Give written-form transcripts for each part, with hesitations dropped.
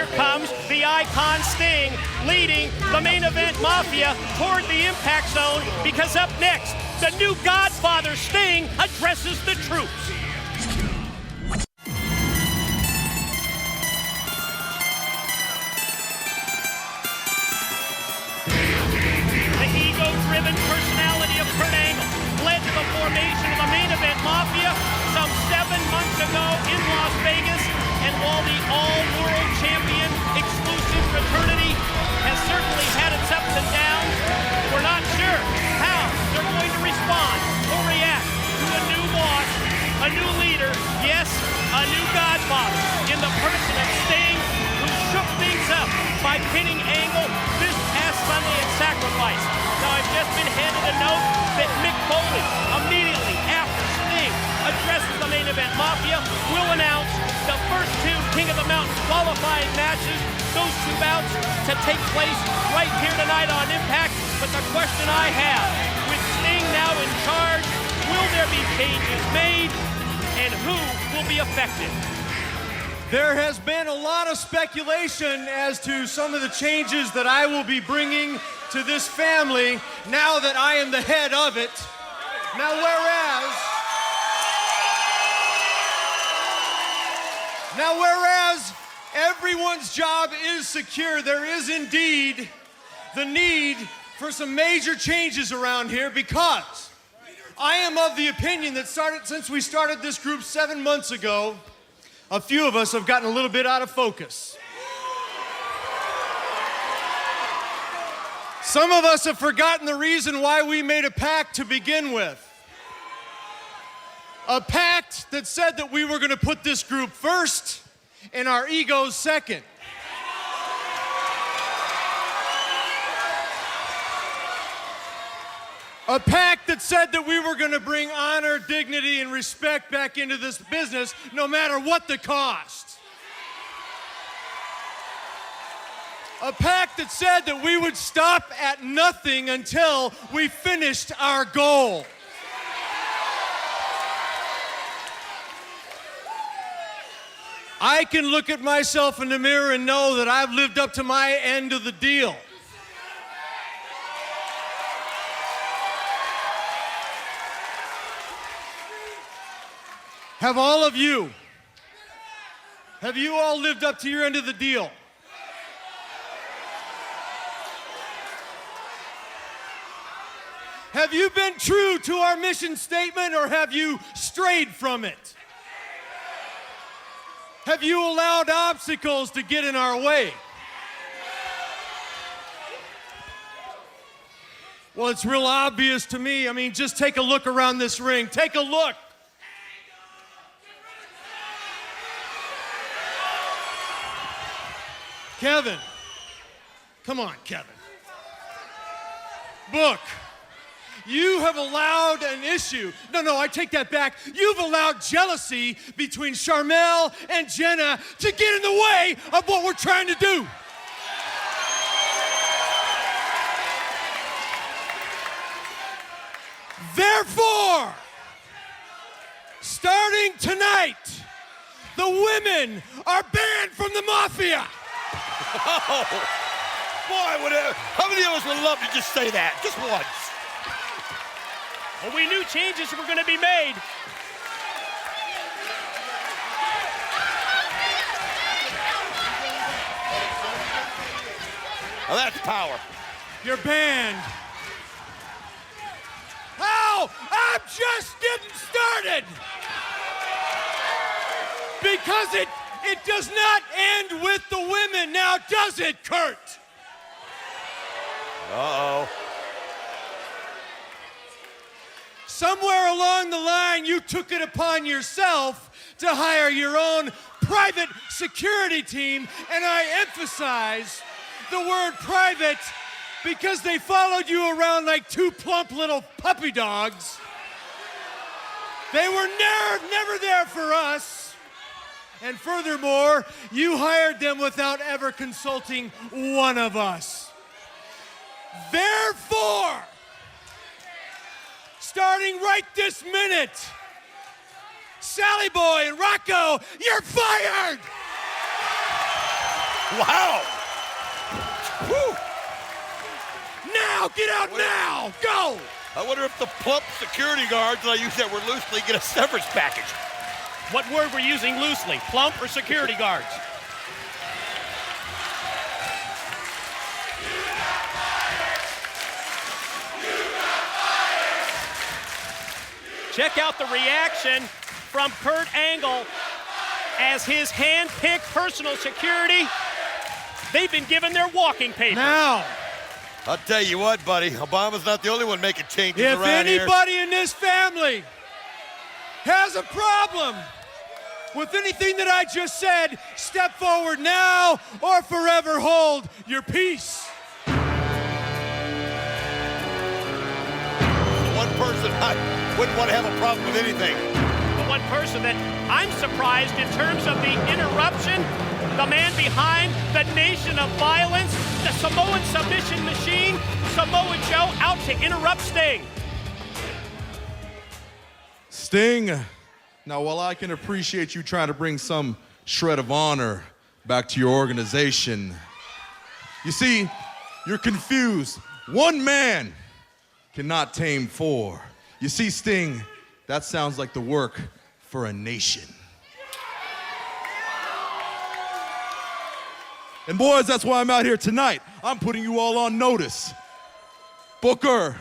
here comes the Icon Sting leading the Main Event Mafia toward the Impact Zone, because up next, the new Godfather Sting addresses the troops. The ego-driven personality of Kurt Angle led to the formation of the Main Event Mafia some 7 months ago in Las Vegas, and while the all-world champion exclusive fraternity has certainly had its ups and downs, we're not sure how they're going to respond or react to a new boss, a new leader, yes, a new Godfather in the person of Sting, who shook things up by pinning Angle this past Sunday at Sacrifice. Now, I've just been handed a note that Mick Foley, immediately after Sting addresses the Main Event Mafia, will announce the first 2 King of the Mountain qualifying matches, those 2 bouts to take place right here tonight on Impact. But the question I have, with Sting now in charge, will there be changes made, and who will be affected? There has been a lot of speculation as to some of the changes that I will be bringing to this family now that I am the head of it. Now, whereas everyone's job is secure, there is indeed the need for some major changes around here, because I am of the opinion that since we started this group 7 months ago, a few of us have gotten a little bit out of focus. Some of us have forgotten the reason why we made a pact to begin with. A pact that said that we were going to put this group first and our egos second. A pact that said that we were going to bring honor, dignity, and respect back into this business, no matter what the cost. A pact that said that we would stop at nothing until we finished our goal. I can look at myself in the mirror and know that I've lived up to my end of the deal. Have all of you, have you all lived up to your end of the deal? Have you been true to our mission statement, or have you strayed from it? Have you allowed obstacles to get in our way? Well, it's real obvious to me. I mean, just take a look around this ring. Take a look. Kevin. Come on, Kevin. Book. You have allowed an issue. No, I take that back. You've allowed jealousy between Sharmell and Jenna to get in the way of what we're trying to do. Therefore, starting tonight, the women are banned from the Mafia. Oh, boy, how many of us would love to just say that, just once? Well, we knew changes were going to be made. Now that's power. You're banned. How? I'm just getting started. Because it does not end with the women, now does it, Kurt? Uh-oh. Somewhere along the line, you took it upon yourself to hire your own private security team, and I emphasize the word private because they followed you around like 2 plump little puppy dogs. They were never there for us. And furthermore, you hired them without ever consulting one of us. Therefore, starting right this minute, Sally Boy and Rocco, you're fired! Wow! Woo! Now, get out now! Go! I wonder if the plump security guards that I use that word loosely get a severance package. What word we're using loosely? Plump or security guards? Check out the reaction from Kurt Angle as his hand-picked personal security. They've been given their walking papers. Now, I'll tell you what, buddy, Obama's not the only one making changes if around here. anybody in this family has a problem with anything that I just said, step forward now or forever hold your peace. One person I wouldn't want to have a problem with anything. The one person that I'm surprised in terms of the interruption, the man behind the nation of violence, the Samoan submission machine, Samoa Joe out to interrupt Sting. Sting, now while I can appreciate you trying to bring some shred of honor back to your organization, you see, you're confused. One man cannot tame four. You see, Sting, that sounds like the work for a nation. And boys, that's why I'm out here tonight. I'm putting you all on notice. Booker,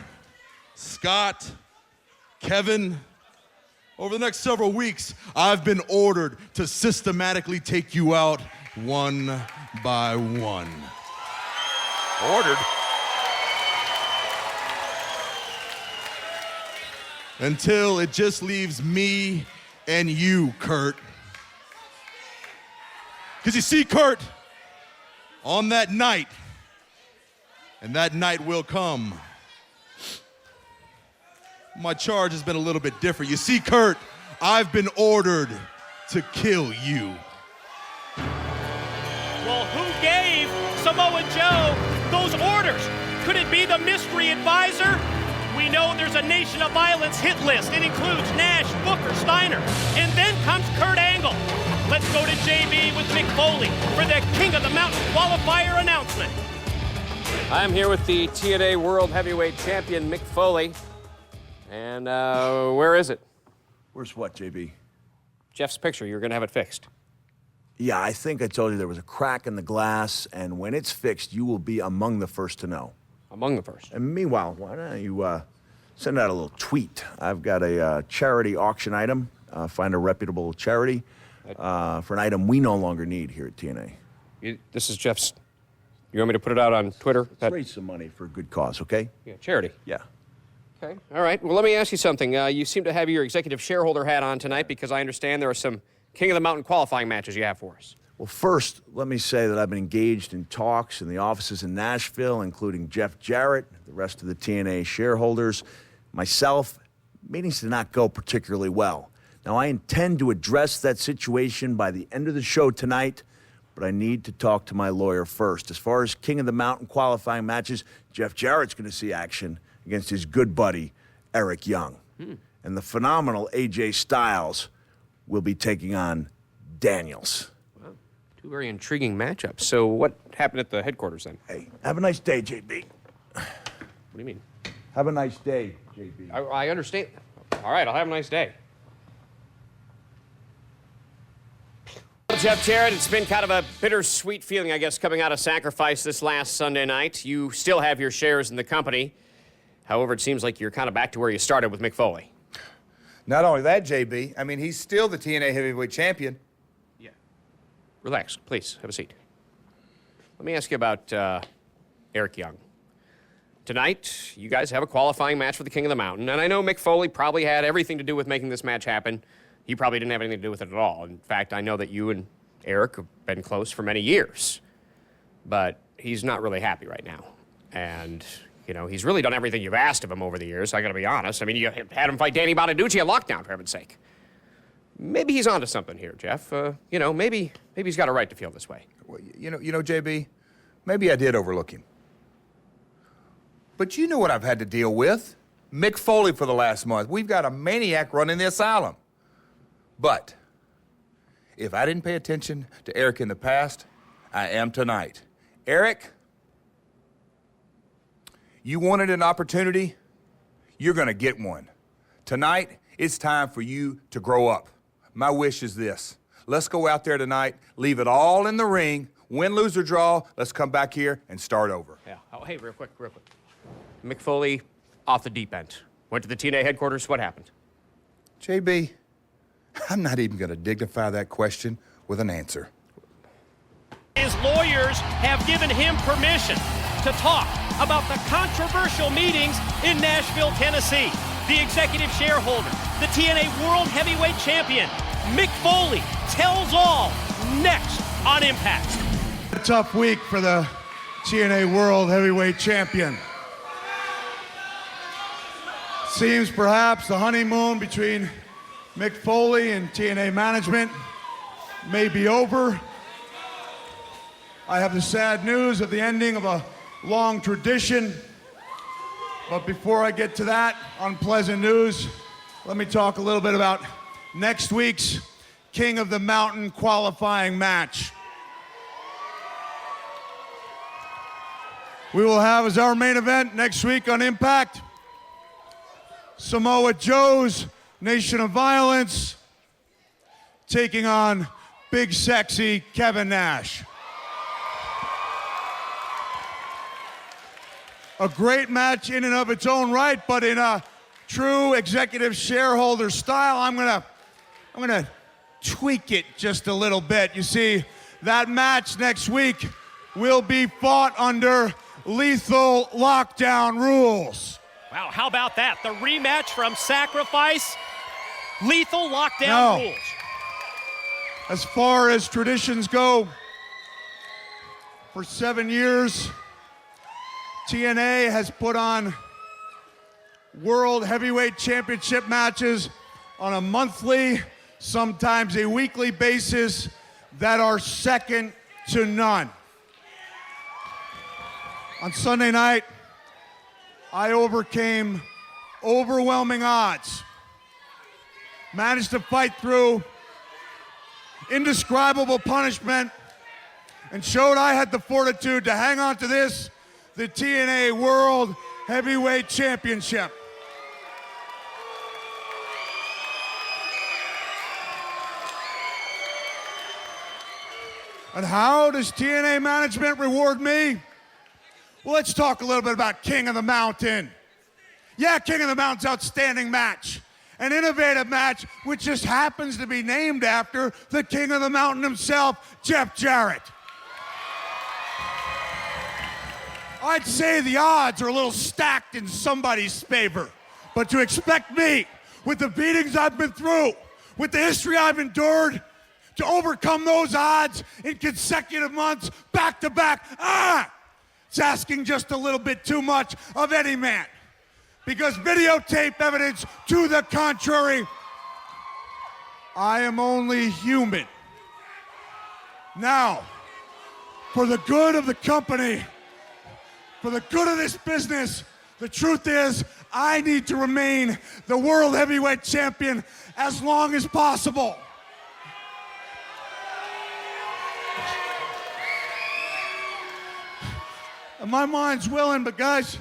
Scott, Kevin, over the next several weeks, I've been ordered to systematically take you out one by one. Ordered? Until it just leaves me and you, Kurt. Because you see, Kurt, on that night, and that night will come, my charge has been a little bit different. You see, Kurt, I've been ordered to kill you. Well, who gave Samoa Joe those orders? Could it be the mystery advisor? We know there's a Nation of Violence hit list. It includes Nash, Booker, Steiner, and then comes Kurt Angle. Let's go to JB with Mick Foley for the King of the Mountain qualifier announcement. I'm here with the TNA World Heavyweight Champion, Mick Foley. And where is it? Where's what, JB? Jeff's picture. You're going to have it fixed. Yeah, I think I told you there was a crack in the glass, and when it's fixed, you will be among the first to know. Among the first. And meanwhile, why don't you send out a little tweet? I've got a charity auction item. Find a reputable charity for an item we no longer need here at TNA. This is Jeff's. You want me to put it out on Twitter? Let's raise some money for a good cause, okay? Yeah, charity. Yeah. Okay. All right. Well, let me ask you something. You seem to have your executive shareholder hat on tonight because I understand there are some King of the Mountain qualifying matches you have for us. Well, first, let me say that I've been engaged in talks in the offices in Nashville, including Jeff Jarrett, the rest of the TNA shareholders, myself. Meetings did not go particularly well. Now, I intend to address that situation by the end of the show tonight, but I need to talk to my lawyer first. As far as King of the Mountain qualifying matches, Jeff Jarrett's going to see action against his good buddy, Eric Young. And the phenomenal AJ Styles will be taking on Daniels. Two very intriguing matchups. So what happened at the headquarters then? Hey, have a nice day, JB. What do you mean? Have a nice day, JB. I understand. All right, I'll have a nice day. Jeff Jarrett, it's been kind of a bittersweet feeling, I guess, coming out of Sacrifice this last Sunday night. You still have your shares in the company. However, it seems like you're kind of back to where you started with Mick Foley. Not only that, JB, I mean, he's still the TNA Heavyweight Champion. Yeah. Relax, please. Have a seat. Let me ask you about Eric Young. Tonight, you guys have a qualifying match for the King of the Mountain, and I know Mick Foley probably had everything to do with making this match happen. You probably didn't have anything to do with it at all. In fact, I know that you and Eric have been close for many years, but he's not really happy right now. And, you know, he's really done everything you've asked of him over the years, I gotta be honest. I mean, you had him fight Danny Bonaducci at Lockdown, for heaven's sake. Maybe he's onto something here, Jeff. You know, maybe he's got a right to feel this way. Well, you know, JB, maybe I did overlook him. But you know what I've had to deal with? Mick Foley for the last month. We've got a maniac running the asylum. But if I didn't pay attention to Eric in the past, I am tonight. Eric, you wanted an opportunity, you're going to get one. Tonight, it's time for you to grow up. My wish is this. Let's go out there tonight, leave it all in the ring, win, lose, or draw. Let's come back here and start over. Yeah. Oh, hey, real quick. Mick Foley off the deep end. Went to the TNA headquarters. What happened? JB, I'm not even going to dignify that question with an answer. His lawyers have given him permission to talk about the controversial meetings in Nashville, Tennessee. The executive shareholder, the TNA World Heavyweight Champion, Mick Foley, tells all next on Impact. A tough week for the TNA World Heavyweight Champion. Seems perhaps the honeymoon between Mick Foley and TNA management may be over. I have the sad news of the ending of a long tradition. But before I get to that unpleasant news, let me talk a little bit about next week's King of the Mountain qualifying match. We will have as our main event next week on Impact, Samoa Joe's Nation of Violence taking on Big Sexy Kevin Nash. A great match in and of its own right, but in a true executive shareholder style, I'm gonna tweak it just a little bit. You see, that match next week will be fought under lethal lockdown rules. Wow, how about that? The rematch from Sacrifice, lethal lockdown rules. As far as traditions go, for 7 years, TNA has put on World Heavyweight Championship matches on a monthly, sometimes a weekly basis that are second to none. On Sunday night, I overcame overwhelming odds, managed to fight through indescribable punishment, and showed I had the fortitude to hang on to this, the TNA World Heavyweight Championship. And how does TNA management reward me? Well, let's talk a little bit about King of the Mountain. Yeah, King of the Mountain's outstanding match. An innovative match which just happens to be named after the King of the Mountain himself, Jeff Jarrett. I'd say the odds are a little stacked in somebody's favor. But to expect me, with the beatings I've been through, with the history I've endured, to overcome those odds in consecutive months, back to back, it's asking just a little bit too much of any man. Because videotape evidence to the contrary, I am only human. Now, for the good of the company, for the good of this business, the truth is I need to remain the World Heavyweight Champion as long as possible. And my mind's willing, but guys,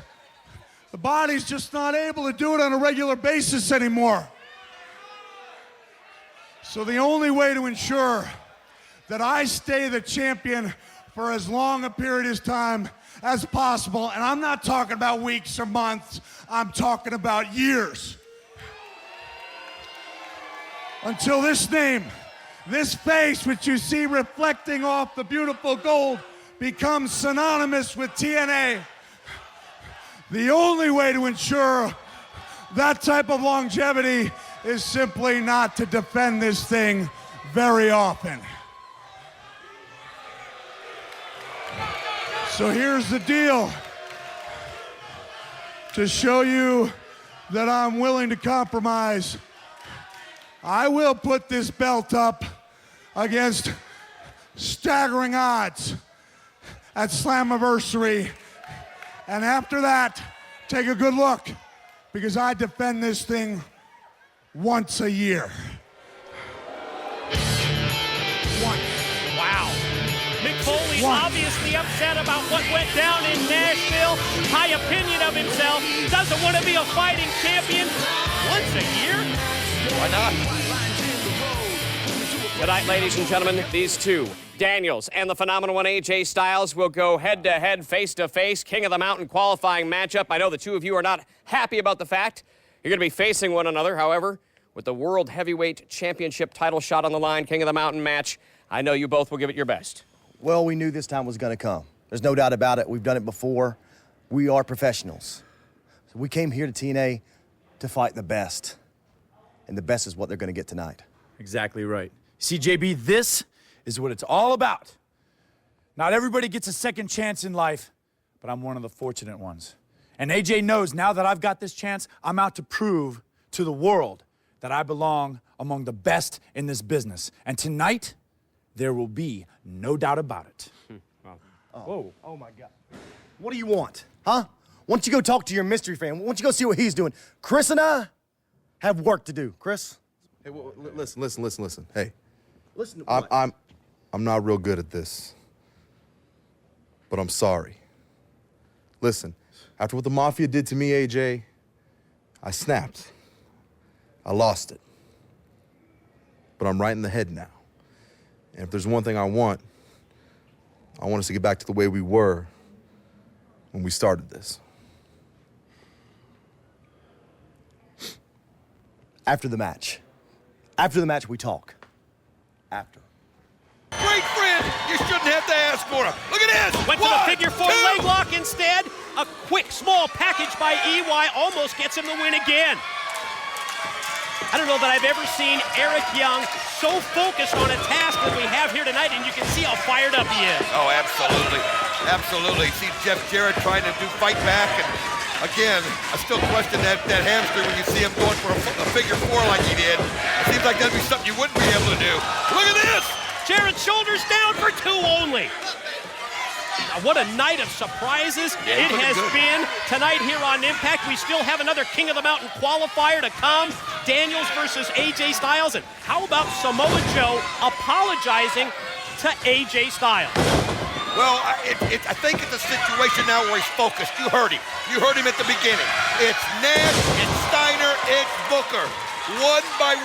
the body's just not able to do it on a regular basis anymore. So the only way to ensure that I stay the champion for as long a period of time as possible, and I'm not talking about weeks or months, I'm talking about years. Until this name, this face which you see reflecting off the beautiful gold becomes synonymous with TNA. The only way to ensure that type of longevity is simply not to defend this thing very often. So here's the deal. To show you that I'm willing to compromise, I will put this belt up against staggering odds at Slammiversary. And after that, take a good look, because I defend this thing once a year. Once. Wow. Mick Foley obviously upset about what went down in Nashville. High opinion of himself. Doesn't want to be a fighting champion once a year. Why not? Tonight, ladies and gentlemen, these two, Daniels and the phenomenal one AJ Styles, will go head-to-head, face-to-face, King of the Mountain qualifying matchup. I know the two of you are not happy about the fact you're going to be facing one another. However, with the World Heavyweight Championship title shot on the line, King of the Mountain match, I know you both will give it your best. Well, we knew this time was going to come. There's no doubt about it. We've done it before. We are professionals. So we came here to TNA to fight the best. And the best is what they're going to get tonight. Exactly right. See, JB, this is what it's all about. Not everybody gets a second chance in life, but I'm one of the fortunate ones. And AJ knows now that I've got this chance, I'm out to prove to the world that I belong among the best in this business. And tonight, there will be no doubt about it. Oh my God. What do you want, huh? Why don't you go talk to your mystery fan? Why don't you go see what he's doing? Chris and I have work to do. Chris? Hey, well, listen. Hey, Listen to what? I'm not real good at this, but I'm sorry. Listen, after what the Mafia did to me, AJ, I snapped. I lost it. But I'm right in the head now. And if there's one thing I want us to get back to the way we were when we started this. After the match. After the match, we talk. After. Great friend. You shouldn't have to ask for him. Look at this. Went to the One, figure four two. leg lock instead. A quick, small package by EY almost gets him the win again. I don't know that I've ever seen Eric Young so focused on a task that we have here tonight, and you can see how fired up he is. Oh, absolutely. Absolutely. See Jeff Jarrett trying to fight back, and again, I still question that hamstring when you see him going for a figure four like he did. It seems like that'd be something you wouldn't be able to do. Look at this! Jarrett shoulders down for two only. What a night of surprises Yeah, he's it looking has good. been tonight here on Impact. We still have another King of the Mountain qualifier to come. Daniels versus AJ Styles. And how about Samoa Joe apologizing to AJ Styles? Well, I think it's a situation now where he's focused. You heard him. You heard him at the beginning. It's Nash, it's Steiner, it's Booker. One by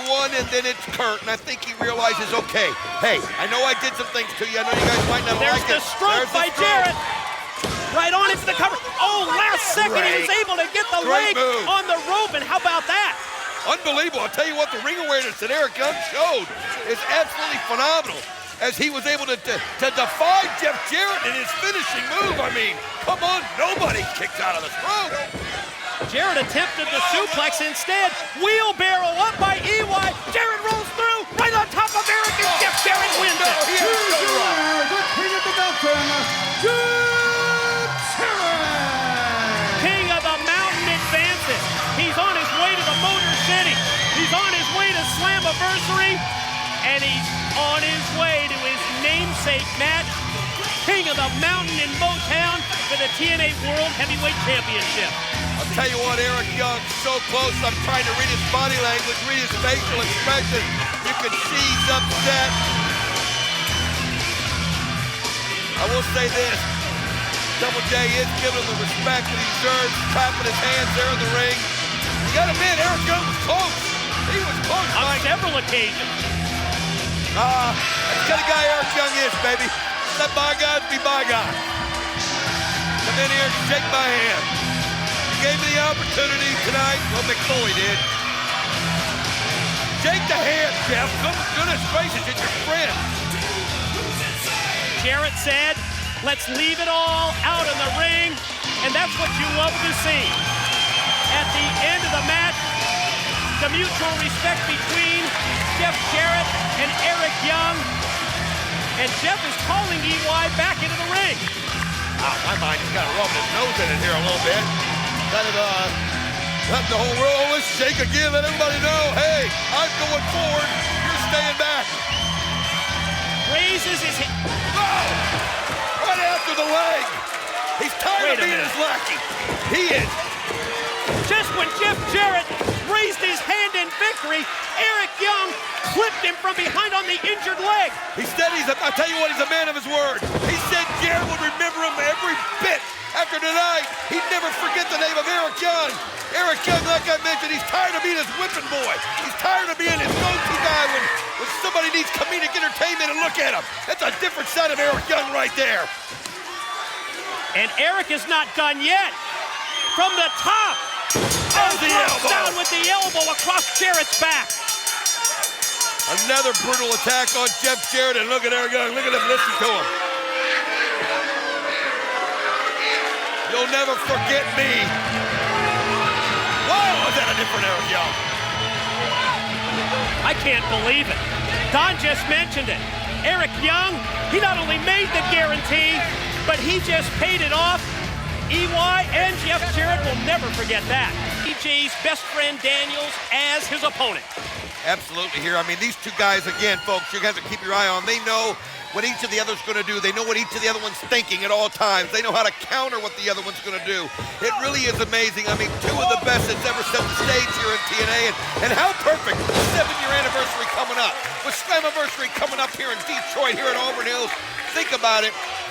one, and then it's Kurt. And I think he realizes, okay, hey, I know I did some things to you. I know you guys might not There's like the it. stroke by Jarrett. Right on into the cover. Oh, last second he was able to get the Great leg move. on the rope. And how about that? Unbelievable. I'll tell you what, the ring awareness that Eric Young showed is absolutely phenomenal as he was able to defy Jeff Jarrett in his finishing move. I mean, come on, nobody kicks out of the stroke. Jarrett attempted the suplex instead. Wheelbarrow up by EY. Jarrett rolls through right on top of Eric, and Jeff Jarrett wins it. He is so right. The King of the Mountain, King of the Mountain advances. He's on his way to the Motor City. He's on his way to Slammiversary. And he's on his way to his namesake match, King of the Mountain in Motown for the TNA World Heavyweight Championship. I'll tell you what, Eric Young, so close. I'm trying to read his body language, read his facial expression. You can see he's upset. I will say this. Double J is giving him the respect that he deserves, clapping his hands there in the ring. You got to admit, Eric Young was close. He was close, On Mike. several occasions. That's the kind of guy Eric Young is, baby. Let bygones be bygones. Come in here and shake my hand. You gave me the opportunity tonight. Well, Mick Foley did. Shake the hand, Jeff. Goodness gracious, it's your friend. Jarrett said, let's leave it all out in the ring. And that's what you love to see. At the end of the match, the mutual respect between Jeff Jarrett and Eric Young. And Jeff is calling EY back into the ring. My mind has got to rub his nose in it here a little bit. Kind of, let the whole world, let's shake again, let everybody know, hey, I'm going forward, you're staying back. Raises his hand. Oh! Right after the leg. He's tired Wait of a being minute. his lackey. He is. Just when Jeff Jarrett raised his hand in victory. Eric Young clipped him from behind on the injured leg. He said I'll tell you what, he's a man of his word. He said Jarrett would remember him every bit after tonight. He'd never forget the name of Eric Young. Eric Young, like I mentioned, he's tired of being his whipping boy. He's tired of being his go-to guy when somebody needs comedic entertainment, and look at him. That's a different side of Eric Young right there. And Eric is not done yet. From the top. Oh, the elbow. Down with the elbow across Jarrett's back. Another brutal attack on Jeff Jarrett, and look at Eric Young. Look at him, listen to him. You'll never forget me. Whoa, is that a different Eric Young? I can't believe it. Don just mentioned it. Eric Young, he not only made the guarantee, but he just paid it off. EY and Jeff Jarrett will never forget that. EJ's best friend Daniels as his opponent. Absolutely here. I mean, these two guys, again, folks, you have to keep your eye on. They know what each of the other's going to do. They know what each of the other one's thinking at all times. They know how to counter what the other one's going to do. It really is amazing. I mean, two of the best that's ever set the stage here in TNA. And how perfect. The 7-year anniversary coming up. With Slammiversary coming up here in Detroit, here at Auburn Hills. Think about it.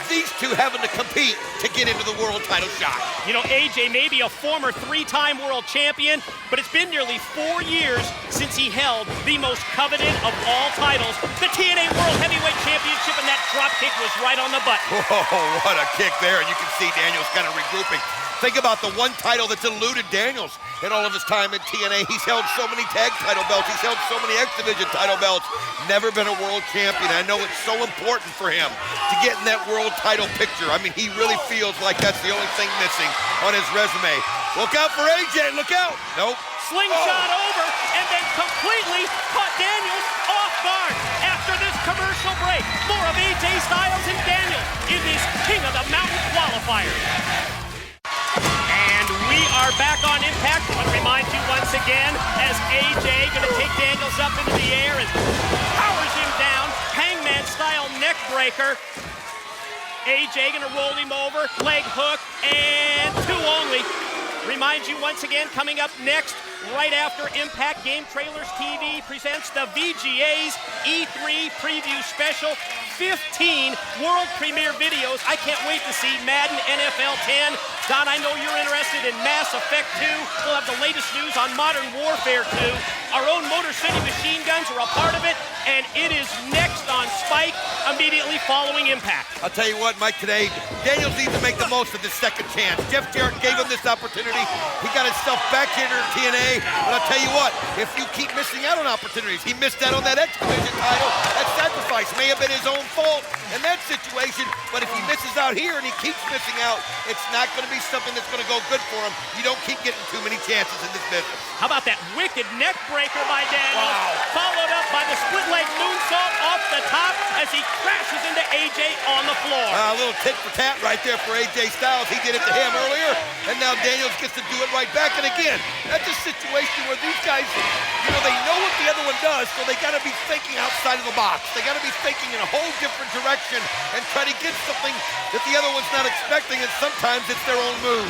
These two having to compete to get into the world title shot. You know, AJ may be a former 3-time world champion, but it's been nearly 4 years since he held the most coveted of all titles, the TNA World Heavyweight Championship, and that drop kick was right on the button. Whoa, what a kick there. And you can see Daniels kind of regrouping. Think about the one title that's eluded Daniels in all of his time in TNA. He's held so many tag title belts. He's held so many X Division title belts. Never been a world champion. I know it's so important for him to get in that world title picture. I mean, he really feels like that's the only thing missing on his resume. Look out for AJ. Look out. Nope. Slingshot over and then completely caught Daniels off guard. After this commercial break, more of AJ Styles and Daniels in this King of the Mountain qualifier. And we are back on Impact. I want to remind you once again, as AJ going to take Daniels up into the air and powers him down, hangman style neck breaker. AJ going to roll him over, leg hook, and 2 only. Remind you once again, coming up next, right after Impact, Game Trailers TV presents the VGA's E3 Preview Special. 15 world premiere videos. I can't wait to see Madden NFL 10. Don, I know you're interested in Mass Effect 2. We'll have the latest news on Modern Warfare 2. Our own Motor City machine guns are a part of it, and it is next on Spike, immediately following Impact. I'll tell you what, Mike, today, Daniels needs to make the most of this second chance. Jeff Jarrett gave him this opportunity. He got himself back here in TNA, but I'll tell you what, if you keep missing out on opportunities, he missed out on that X Division title. That sacrifice may have been his own fault in that situation, but if he misses out here and he keeps missing out, it's not going to be something that's going to go good for him. You don't keep getting too many chances in this business. How about that wicked neck breaker by Daniels? Wow. Followed up by the split leg moonsault off the top as he crashes into AJ on the floor. A little tit for tat right there for AJ Styles. He did it to him earlier, and now Daniels gets to do it right back. And again, that's a situation where these guys, you know, they know what the other one does, so they got to be thinking outside of the box. They got to be thinking in a whole different direction and try to get something that the other one's not expecting, and sometimes it's their own move.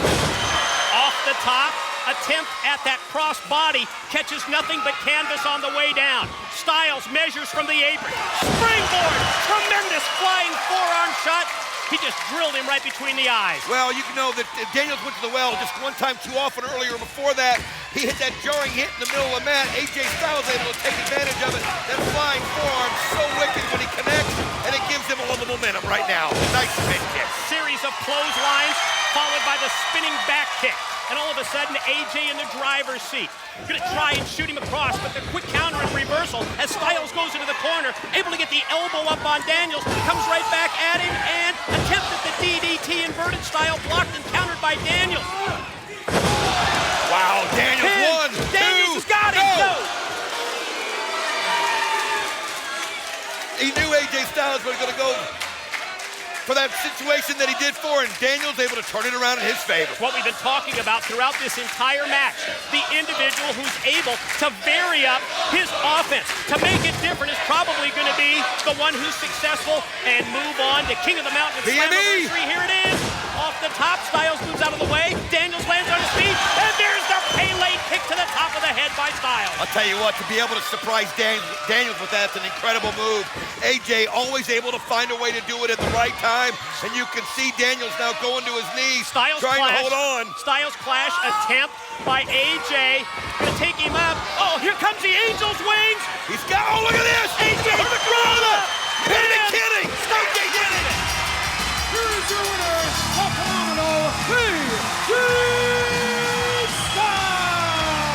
Off the top, attempt at that cross body, catches nothing but canvas on the way down. Styles measures from the apron. Springboard, tremendous flying forearm shot. He just drilled him right between the eyes. Well, you can know that Daniels went to the well just one time too often earlier. Before that, he hit that jarring hit in the middle of the mat. AJ Styles able to take advantage of it. That flying forearm so wicked when he connects, and it gives him a little momentum right now. Nice spin kick. Series of clotheslines followed by the spinning back kick. And all of a sudden, AJ in the driver's seat. Gonna try and shoot him across, but the quick counter and reversal as Styles goes into the corner, able to get the elbow up on Daniels, comes right back at him, and attempted the DDT inverted style, blocked and countered by Daniels. Wow, Daniels won. Daniels has got it. No. He knew AJ Styles was gonna go for that situation that he did for, and Daniels able to turn it around in his favor. What we've been talking about throughout this entire match, the individual who's able to vary up his offense, to make it different, is probably going to be the one who's successful and move on to King of the Mountain Slammiversary. Here it is. Off the top, Styles moves out of the way. Daniels lands on his feet, and there's the Pele kick to the top top of the head by Styles. I'll tell you what, to be able to surprise Daniels with that's an incredible move. AJ always able to find a way to do it at the right time, and you can see Daniels now going to his knees, Styles trying clash. to hold on. Styles clash attempt by AJ to take him up. Oh, here comes the Angel's wings. He's got, oh, look at this! AJ brother! Are you kidding? AJ did it! Here is your winner, the phenomenal AJ Styles!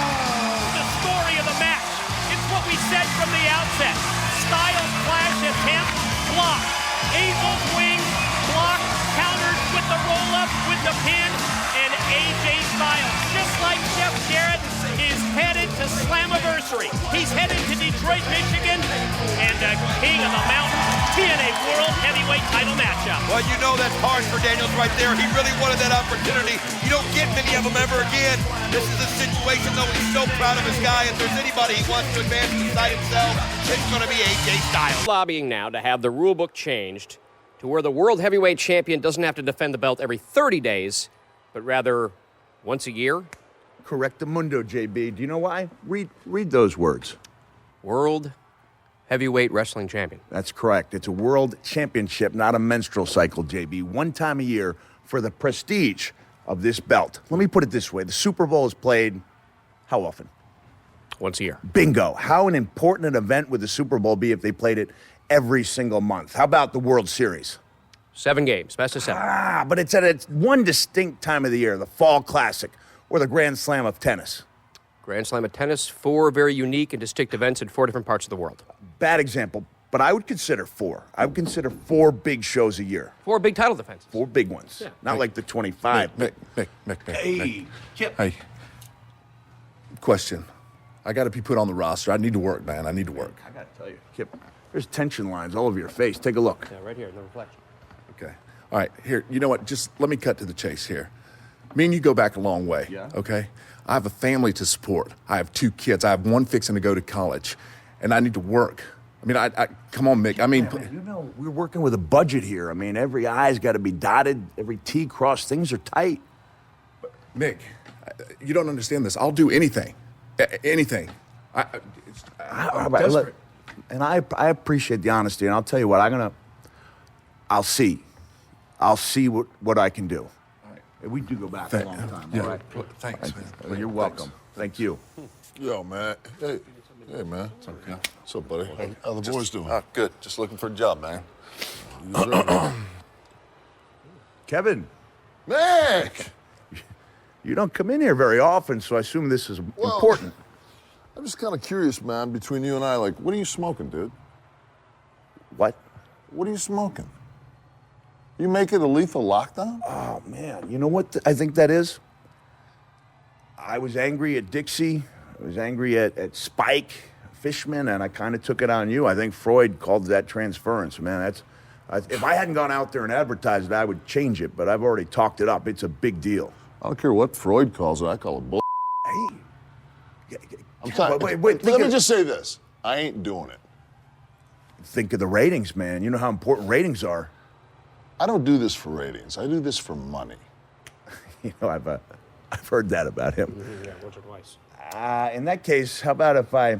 The story of the match. It's what we said from the outset. Styles clash attempt, block. Angel's wings, block, countered with the roll-up, with the pin, and AJ Styles, just like Jeff Jarrett, is headed to Slammiversary. He's headed to Detroit, Michigan, and King of the Mountain TNA World Heavyweight title matchup. Well, you know that's hard for Daniels right there. He really wanted that opportunity. You don't get many of them ever again. This is a situation, though, he's so proud of his guy. If there's anybody he wants to advance beside himself, it's going to be AJ Styles. Lobbying now to have the rule book changed to where the World Heavyweight Champion doesn't have to defend the belt every 30 days, but rather once a year. Correctamundo, JB. Do you know why? Read those words. World Heavyweight Wrestling Champion. That's correct. It's a world championship, not a menstrual cycle, JB. One time a year for the prestige of this belt. Let me put it this way. The Super Bowl is played how often? Once a year. Bingo. How an important an event would the Super Bowl be if they played it every single month? How about the World Series? 7 games, best of 7. But it's at one distinct time of the year, the Fall Classic or the Grand Slam of tennis. Grand Slam of tennis, 4 very unique and distinct events in 4 different parts of the world. Bad example, but I would consider 4. I would consider 4 big shows a year. 4 big title defenses. 4 big ones. Yeah. Not like the 25. Mick. Hey, Kip. Hey. Question. I got to be put on the roster. I need to work, man. I need to work. I got to tell you, Kip, there's tension lines all over your face. Take a look. Yeah, right here in the reflection. Okay. All right. Here, you know what? Just let me cut to the chase here. Me and you go back a long way. Yeah. Okay? I have a family to support. I have 2 kids. I have one fixing to go to college, and I need to work. I mean, I come on, Mick. I mean, You know, we're working with a budget here. I mean, every I's got to be dotted, every T crossed. Things are tight. Mick, you don't understand this. I'll do anything. Anything. I'm desperate. And I appreciate the honesty, and I'll tell you what, I'll see what I can do. We do go back a long time, all right? Thanks, man. Well, you're welcome. Thank you. Yo, man. Hey, man. What's up, buddy? How the boys doing? Good. Just looking for a job, man. You deserve it. Kevin, Mick! you don't come in here very often, so I assume this is important. I'm just kind of curious, man, between you and I, like, what are you smoking, dude? What? What are you smoking? You make it a lethal lockdown? Oh, man. You know what I think that is? I was angry at Dixie. I was angry at Spike, Fishman, and I kind of took it on you. I think Freud called that transference. Man, if I hadn't gone out there and advertised it, I would change it, but I've already talked it up. It's a big deal. I don't care what Freud calls it. I call it bull. Hey. I'm sorry. Wait. Let me just say this. I ain't doing it. Think of the ratings, man. You know how important ratings are. I don't do this for ratings. I do this for money. You know, I've heard that about him. Yeah, once or twice. In that case, how about if I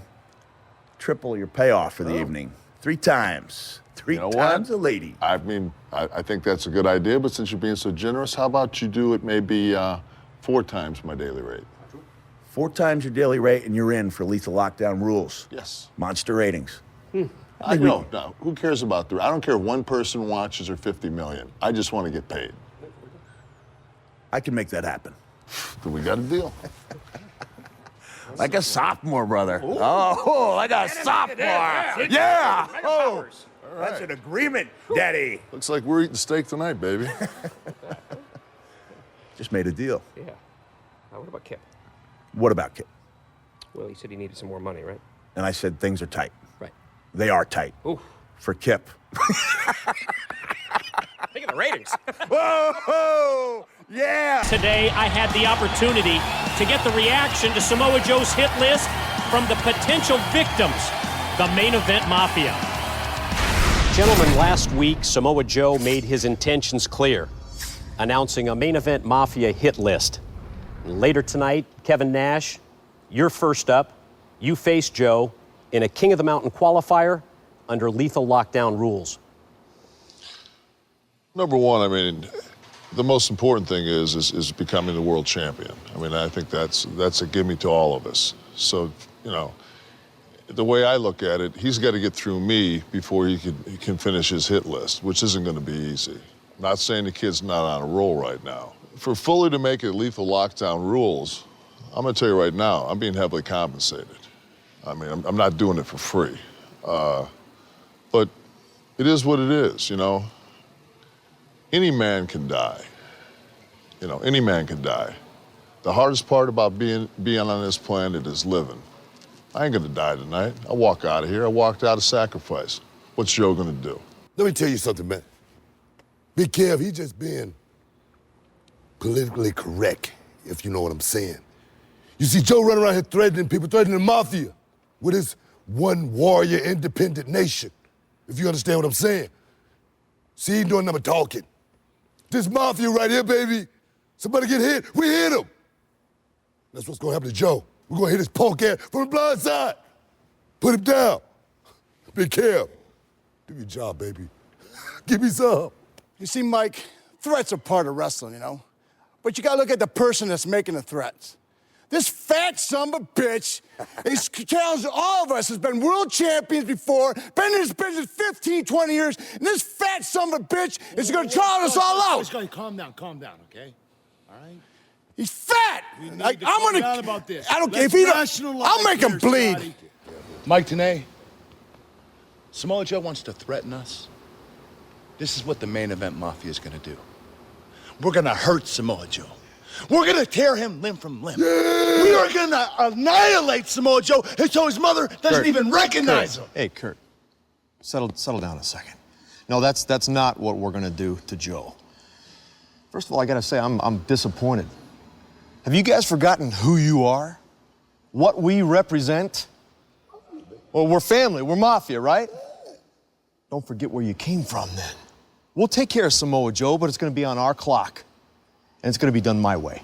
triple your payoff for the evening? 3 times. 3 You know times what? a lady. I mean, I think that's a good idea, but since you're being so generous, how about you do it maybe 4 times my daily rate? 4 times your daily rate, and you're in for Lethal Lockdown rules. Yes. Monster ratings. I know. No, who cares about I don't care if 1 person watches or 50 million. I just want to get paid. I can make that happen. Then we got a deal. Like a sophomore, brother. Oh, like a sophomore. Yeah. Oh, that's an agreement, Daddy. Looks like we're eating steak tonight, baby. Just made a deal. Yeah. What about Kip? What about Kip? Well, he said he needed some more money, right? And I said things are tight. Right. They are tight. Ooh. For Kip. Think of the ratings. Whoa! Yeah! Today, I had the opportunity to get the reaction to Samoa Joe's hit list from the potential victims, the Main Event Mafia. Gentlemen, last week, Samoa Joe made his intentions clear, announcing a Main Event Mafia hit list. And later tonight, Kevin Nash, you're first up. You face Joe in a King of the Mountain qualifier under lethal lockdown rules. Number one, I mean, the most important thing is becoming the world champion. I mean, I think that's a gimme to all of us. So, you know, the way I look at it, he's got to get through me before he can finish his hit list, which isn't going to be easy. Not saying the kid's not on a roll right now. For Foley to make it lethal lockdown rules, I'm going to tell you right now, I'm being heavily compensated. I mean, I'm not doing it for free. But it is what it is, you know. Any man can die. You know, any man can die. The hardest part about being on this planet is living. I ain't gonna die tonight. I walk out of here. I walked out of sacrifice. What's Joe gonna do? Let me tell you something, man. Be careful. He's just being politically correct, if you know what I'm saying. You see Joe running around here threatening people, threatening the mafia with his one warrior independent nation, if you understand what I'm saying. See, he ain't doing nothing but talking. This mafia right here, baby, somebody get hit, we hit him. That's what's gonna happen to Joe. We're gonna hit his punk ass from the blind side. Put him down. Be careful. Do your job, baby. Give me some. You see, Mike, threats are part of wrestling, you know? But you gotta look at the person that's making the threats. This fat son of a bitch, he's challenged all of us, has been world champions before, been in this business 15, 20 years, and this fat son of a bitch is gonna challenge us all out. Calm down, okay? All right? He's fat. I'm gonna about this. I don't care if he don't. I'll make him bleed. Scotty. Mike Tenay, Samoa Joe wants to threaten us. This is what the main event mafia is gonna do. We're gonna hurt Samoa Joe. We're gonna tear him limb from limb. Yeah. We are gonna annihilate Samoa Joe until his mother doesn't even recognize him. Hey, Kurt, settle down a second. No, that's not what we're gonna do to Joe. First of all, I gotta say, I'm disappointed. Have you guys forgotten who you are? What we represent? Well, we're family, we're mafia, right? Don't forget where you came from then. We'll take care of Samoa Joe, but it's gonna be on our clock. And it's gonna be done my way.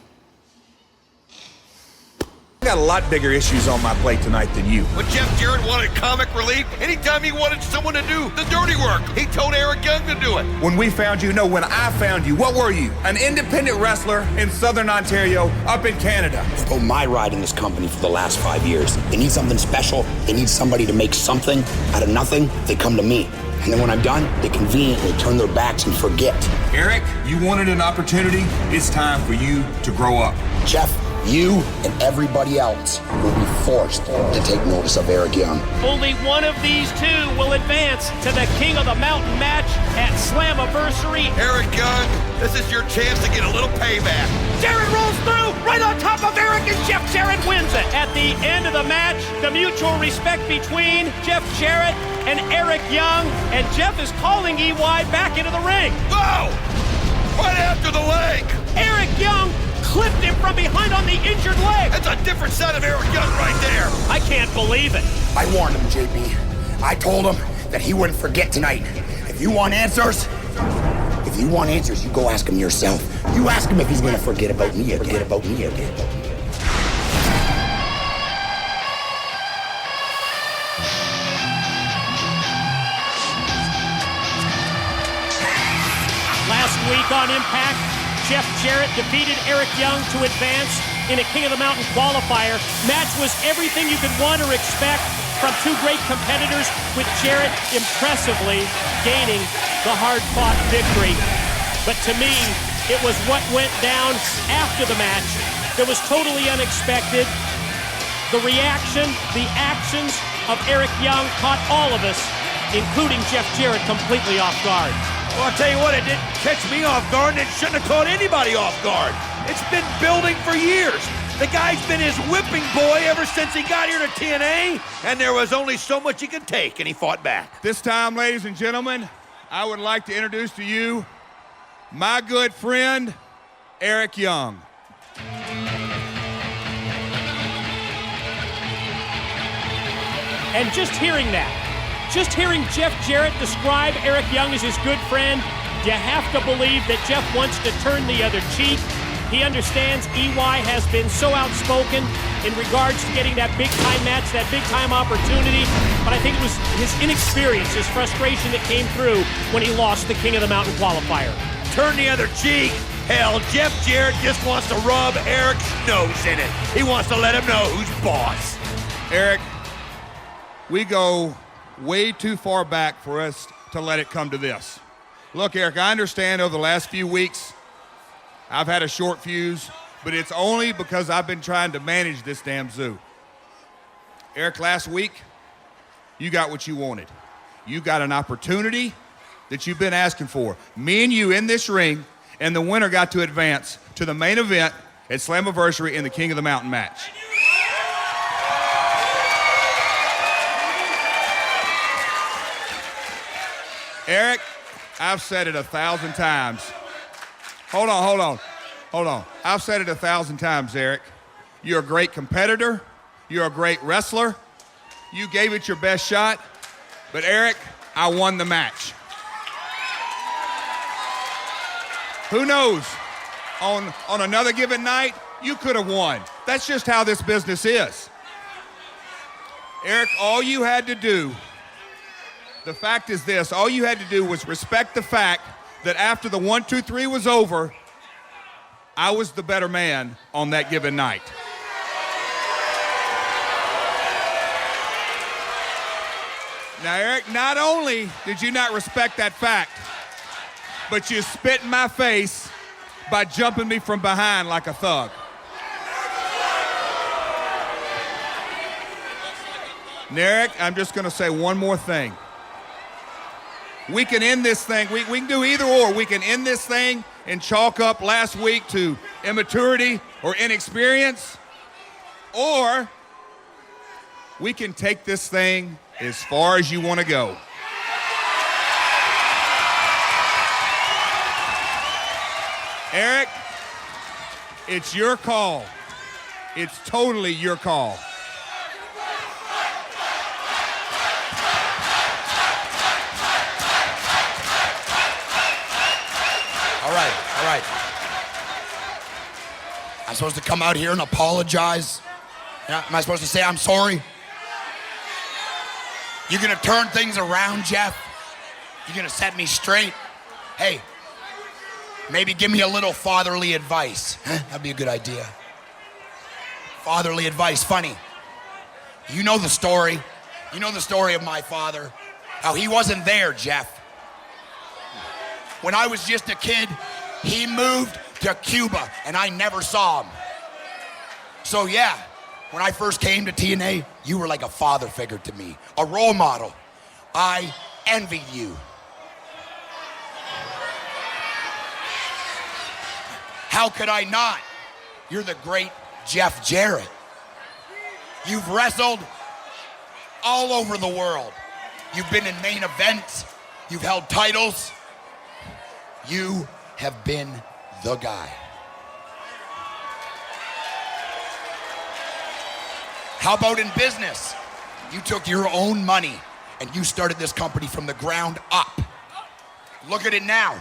I got a lot bigger issues on my plate tonight than you. When Jeff Jarrett wanted comic relief, anytime he wanted someone to do the dirty work, he told Eric Young to do it. When we found you, no, when I found you, what were you? An independent wrestler in Southern Ontario, up in Canada. Oh, my ride in this company for the last 5 years. They need something special. They need somebody to make something out of nothing. They come to me. And then when I'm done, they conveniently turn their backs and forget. Eric, you wanted an opportunity. It's time for you to grow up. Jeff, you and everybody else will be forced to take notice of Eric Young. Only one of these two will advance to the King of the Mountain match at Slammiversary. Eric Young, this is your chance to get a little payback. Jarrett rolls through, right on top of Eric, and Jeff Jarrett wins it. At the end of the match, the mutual respect between Jeff Jarrett and Eric Young, and Jeff is calling EY back into the ring. Oh! Right after the leg! Eric Young clipped him from behind on the injured leg. That's a different side of Eric Young right there. I can't believe it. I warned him, JB. I told him that he wouldn't forget tonight. If you want answers, you go ask him yourself. You ask him if he's gonna forget about me again. Last week on Impact, Jeff Jarrett defeated Eric Young to advance in a King of the Mountain qualifier. Match was everything you could want or expect from two great competitors, with Jarrett impressively gaining the hard-fought victory. But to me, it was what went down after the match that was totally unexpected. The reaction, the actions of Eric Young caught all of us, including Jeff Jarrett, completely off guard. Well, I'll tell you what, it didn't catch me off guard, and it shouldn't have caught anybody off guard. It's been building for years. The guy's been his whipping boy ever since he got here to TNA, and there was only so much he could take, and he fought back. This time, ladies and gentlemen, I would like to introduce to you my good friend, Eric Young. And just hearing that, just hearing Jeff Jarrett describe Eric Young as his good friend, you have to believe that Jeff wants to turn the other cheek. He understands EY has been so outspoken in regards to getting that big-time match, that big-time opportunity, but I think it was his inexperience, his frustration that came through when he lost the King of the Mountain qualifier. Turn the other cheek. Hell, Jeff Jarrett just wants to rub Eric's nose in it. He wants to let him know who's boss. Eric, we go way too far back for us to let it come to this. Look, Eric, I understand over the last few weeks I've had a short fuse, but it's only because I've been trying to manage this damn zoo. Eric, last week, you got what you wanted. You got an opportunity that you've been asking for. Me and you in this ring, and the winner got to advance to the main event at Slammiversary in the King of the Mountain match. Eric, I've said it 1,000 times. Hold on. I've said it 1,000 times, Eric. You're a great competitor. You're a great wrestler. You gave it your best shot. But Eric, I won the match. Who knows? On another given night, you could have won. That's just how this business is. Eric, all you had to do, the fact is this, all you had to do was respect the fact that after the 1, 2, 3 was over, I was the better man on that given night. Now, Eric, not only did you not respect that fact, but you spit in my face by jumping me from behind like a thug. And Eric, I'm just going to say one more thing. We can end this thing. We can do either or. We can end this thing and chalk up last week to immaturity or inexperience, or we can take this thing as far as you want to go. Eric, it's your call. It's totally your call. All right. I'm supposed to come out here and apologize? Yeah, am I supposed to say I'm sorry? You're gonna turn things around, Jeff? You're gonna set me straight? Hey, maybe give me a little fatherly advice. That'd be a good idea. Fatherly advice, funny. You know the story. You know the story of my father. How he wasn't there, Jeff. When I was just a kid, he moved to Cuba and I never saw him. So yeah, when I first came to TNA, you were like a father figure to me, a role model. I envied you. How could I not? You're the great Jeff Jarrett. You've wrestled all over the world. You've been in main events. You've held titles. You have been the guy. How about in business? You took your own money and you started this company from the ground up. Look at it now.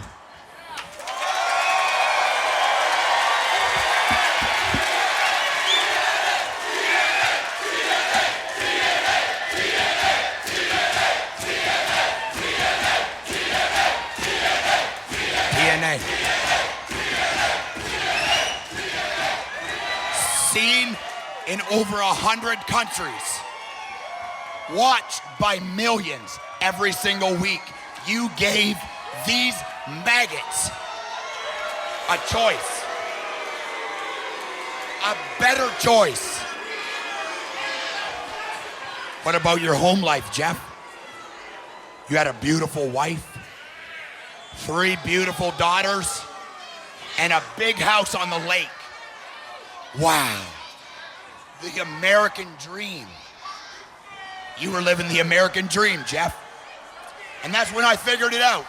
TNA. Seen in over 100 countries. Watched by millions every single week. You gave these maggots a choice. A better choice. What about your home life, Jeff? You had a beautiful wife, 3 beautiful daughters, and a big house on the lake. Wow. The American dream. You were living the American dream, Jeff. And that's when I figured it out.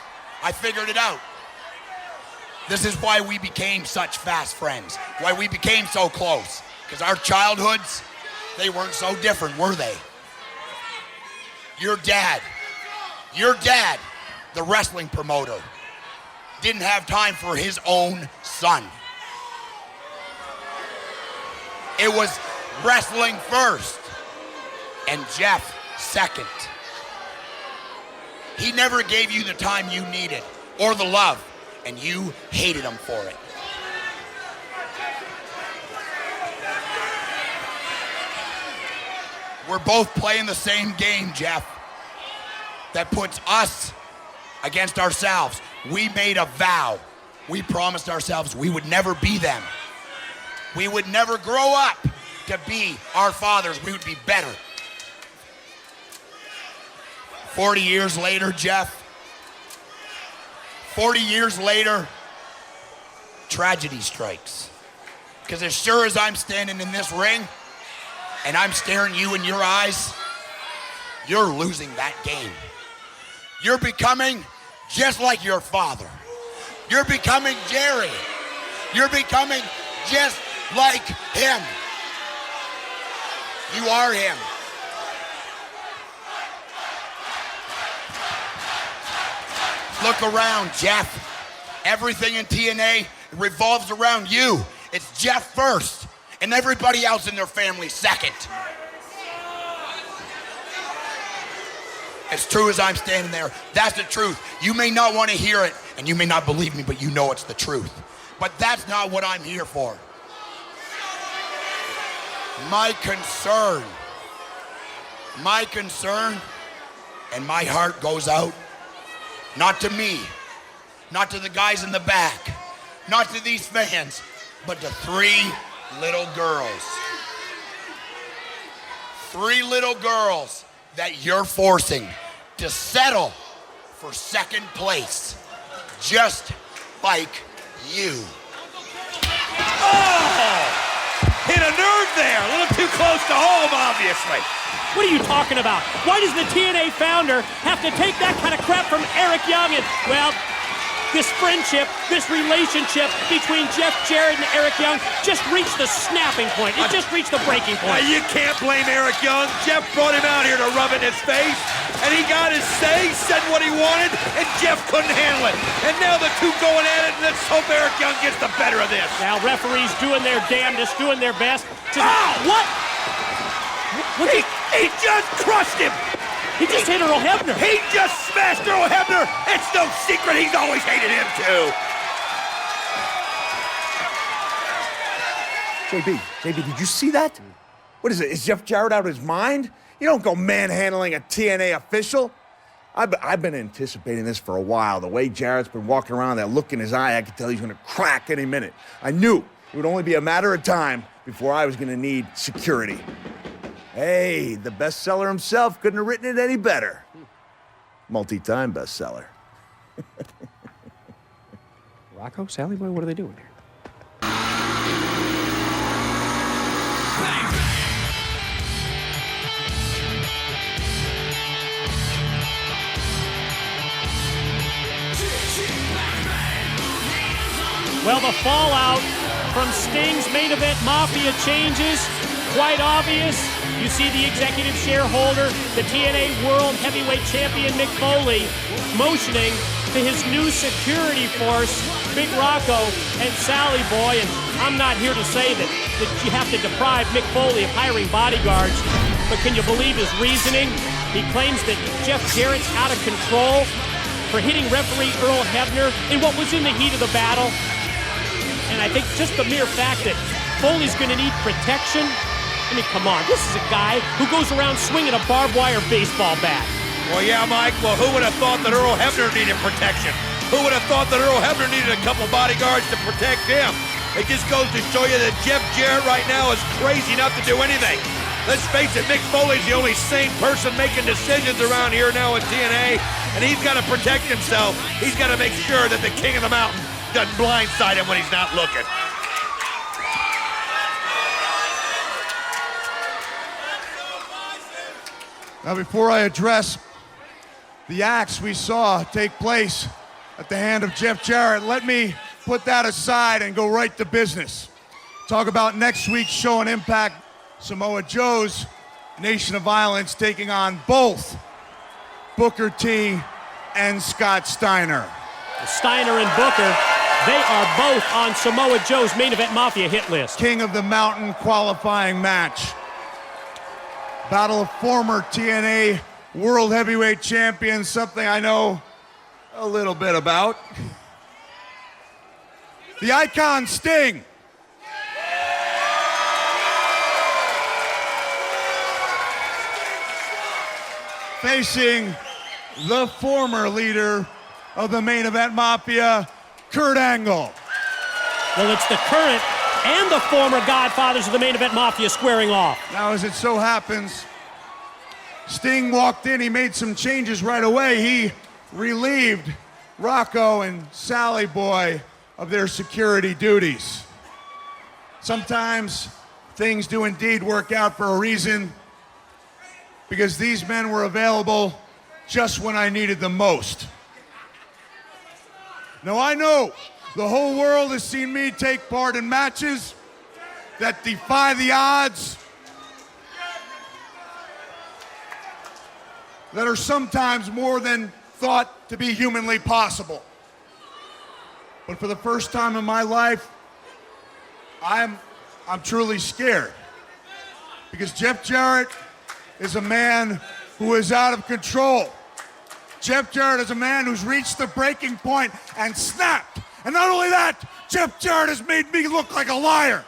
This is why we became such fast friends, why we became so close. Because our childhoods, they weren't so different, were they? Your dad, the wrestling promoter, didn't have time for his own son. It was wrestling first, and Jeff second. He never gave you the time you needed or the love, and you hated him for it. We're both playing the same game, Jeff. That puts us against ourselves. We made a vow. We promised ourselves we would never be them. We would never grow up to be our fathers. We would be better. 40 years later, Jeff, 40 years later, tragedy strikes. Because as sure as I'm standing in this ring and I'm staring you in your eyes, you're losing that game. You're becoming just like your father. You're becoming Jarrett. You're becoming just like him. You are him. Look around, Jeff. Everything in TNA revolves around you. It's Jeff first, and everybody else in their family second. As true as I'm standing there, that's the truth. You may not want to hear it, and you may not believe me, but you know it's the truth. But that's not what I'm here for. My concern, and my heart goes out, not to me, not to the guys in the back, not to these fans, but to 3 little girls. 3 little girls that you're forcing to settle for second place, just like you. Oh! Hit a nerve there. A little too close to home, obviously. What are you talking about? Why does the TNA founder have to take that kind of crap from Eric Young? And, well, this friendship, this relationship between Jeff Jarrett and Eric Young just reached the snapping point. It just reached the breaking point. You can't blame Eric Young. Jeff brought him out here to rub it in his face, and he got his say, said what he wanted, and Jeff couldn't handle it. And now the two going at it, and let's hope Eric Young gets the better of this. Now referees doing their damnedest, doing their best. What? He just crushed him. He just hit Earl Hebner. He just smashed Earl Hebner. It's no secret he's always hated him too. JB, did you see that? What is it? Is Jeff Jarrett out of his mind? You don't go manhandling a TNA official. I've been anticipating this for a while. The way Jarrett's been walking around, that look in his eye, I could tell he's going to crack any minute. I knew it would only be a matter of time before I was going to need security. Hey, the bestseller himself couldn't have written it any better. Multi-time bestseller. Rocco, Sally Boy, what are they doing here? Well, the fallout from Sting's main event Mafia changes, quite obvious. You see the executive shareholder, the TNA World Heavyweight Champion Mick Foley, motioning to his new security force, Big Rocco and Sally Boy. And I'm not here to say that you have to deprive Mick Foley of hiring bodyguards, but can you believe his reasoning? He claims that Jeff Jarrett's out of control for hitting referee Earl Hebner in what was in the heat of the battle. And I think just the mere fact that Foley's going to need protection, I mean, come on, this is a guy who goes around swinging a barbed wire baseball bat. Well, yeah, Mike, well, who would have thought that Earl Hebner needed protection? Who would have thought that Earl Hebner needed a couple bodyguards to protect him? It just goes to show you that Jeff Jarrett right now is crazy enough to do anything. Let's face it, Mick Foley's the only sane person making decisions around here now at TNA, and he's got to protect himself. He's got to make sure that the King of the Mountain doesn't blindside him when he's not looking. Now, before I address the acts we saw take place at the hand of Jeff Jarrett, let me put that aside and go right to business. Talk about next week's show on Impact, Samoa Joe's Nation of Violence taking on both Booker T and Scott Steiner. Steiner and Booker They are both on Samoa Joe's Main Event Mafia hit list. King of the Mountain qualifying match. Battle of former TNA World Heavyweight Champions, something I know a little bit about. The Icon Sting. Facing the former leader of the Main Event Mafia, Kurt Angle. Well, it's the current and the former godfathers of the Main Event Mafia squaring off. Now, as it so happens, Sting walked in, he made some changes right away. He relieved Rocco and Sally Boy of their security duties. Sometimes things do indeed work out for a reason, because these men were available just when I needed them most. Now, I know the whole world has seen me take part in matches that defy the odds, that are sometimes more than thought to be humanly possible. But for the first time in my life, I'm truly scared. Because Jeff Jarrett is a man who is out of control. Jeff Jarrett is a man who's reached the breaking point and snapped. And not only that, Jeff Jarrett has made me look like a liar.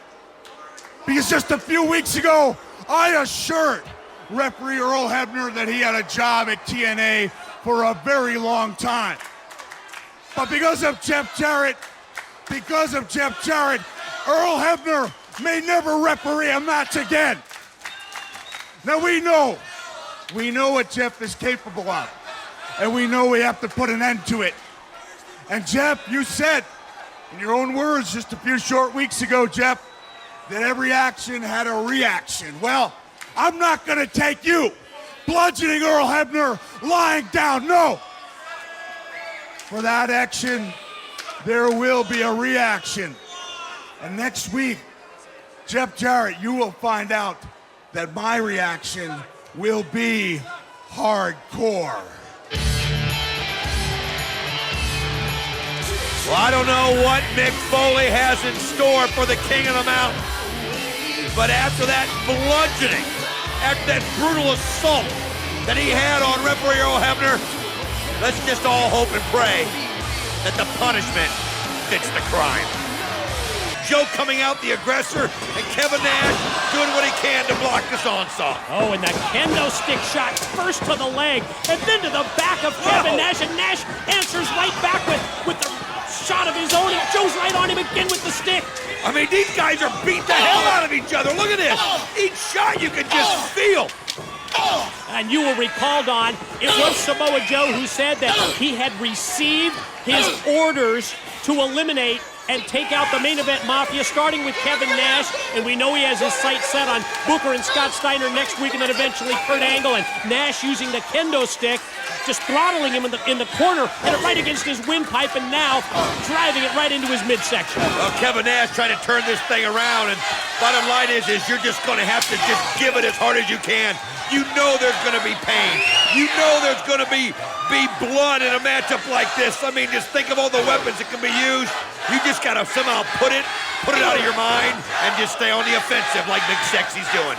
Because just a few weeks ago, I assured referee Earl Hebner that he had a job at TNA for a very long time. But because of Jeff Jarrett, Earl Hebner may never referee a match again. Now we know what Jeff is capable of, and we know we have to put an end to it. And Jeff, you said, in your own words just a few short weeks ago, Jeff, that every action had a reaction. Well, I'm not gonna take you bludgeoning Earl Hebner lying down, no. For that action, there will be a reaction. And next week, Jeff Jarrett, you will find out that my reaction will be hardcore. Well, I don't know what Mick Foley has in store for the King of the Mountain, but after that bludgeoning, after that brutal assault that he had on referee Earl Hebner, let's just all hope and pray that the punishment fits the crime. Joe coming out the aggressor, and Kevin Nash doing what he can to block this onslaught. Oh, and that kendo stick shot first to the leg and then to the back of Kevin Nash, and Nash answers right back with the shot of his own, and Joe's right on him again with the stick. I mean, these guys are beating the hell out of each other. Look at this. Each shot you can just feel. And you will recall, Don, it was Samoa Joe who said that he had received his orders to eliminate and take out the Main Event Mafia, starting with Kevin Nash, and we know he has his sights set on Booker and Scott Steiner next week, and then eventually Kurt Angle, and Nash using the kendo stick, just throttling him in the corner, hit it right against his windpipe, and now driving it right into his midsection. Well, Kevin Nash trying to turn this thing around, and bottom line is you're just going to have to just give it as hard as you can. You know there's going to be pain. You know there's going to be blood in a matchup like this. I mean, just think of all the weapons that can be used. You just got to somehow put it out of your mind and just stay on the offensive like Big Sexy's doing.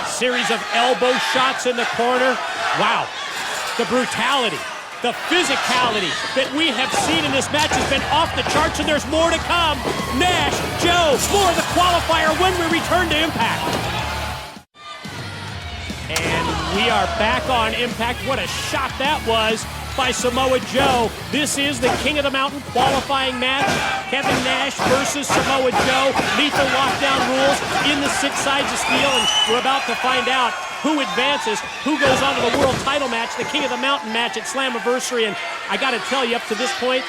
Series of elbow shots in the corner. Wow. The brutality, the physicality that we have seen in this match has been off the charts, and there's more to come. Nash, Joe, more of the qualifier when we return to Impact. And we are back on Impact. What a shot that was by Samoa Joe. This is the King of the Mountain qualifying match. Kevin Nash versus Samoa Joe. Lethal lockdown rules in the 6 sides of steel, and we're about to find out who advances, who goes on to the world title match, the King of the Mountain match at Slammiversary. And I got to tell you, up to this point,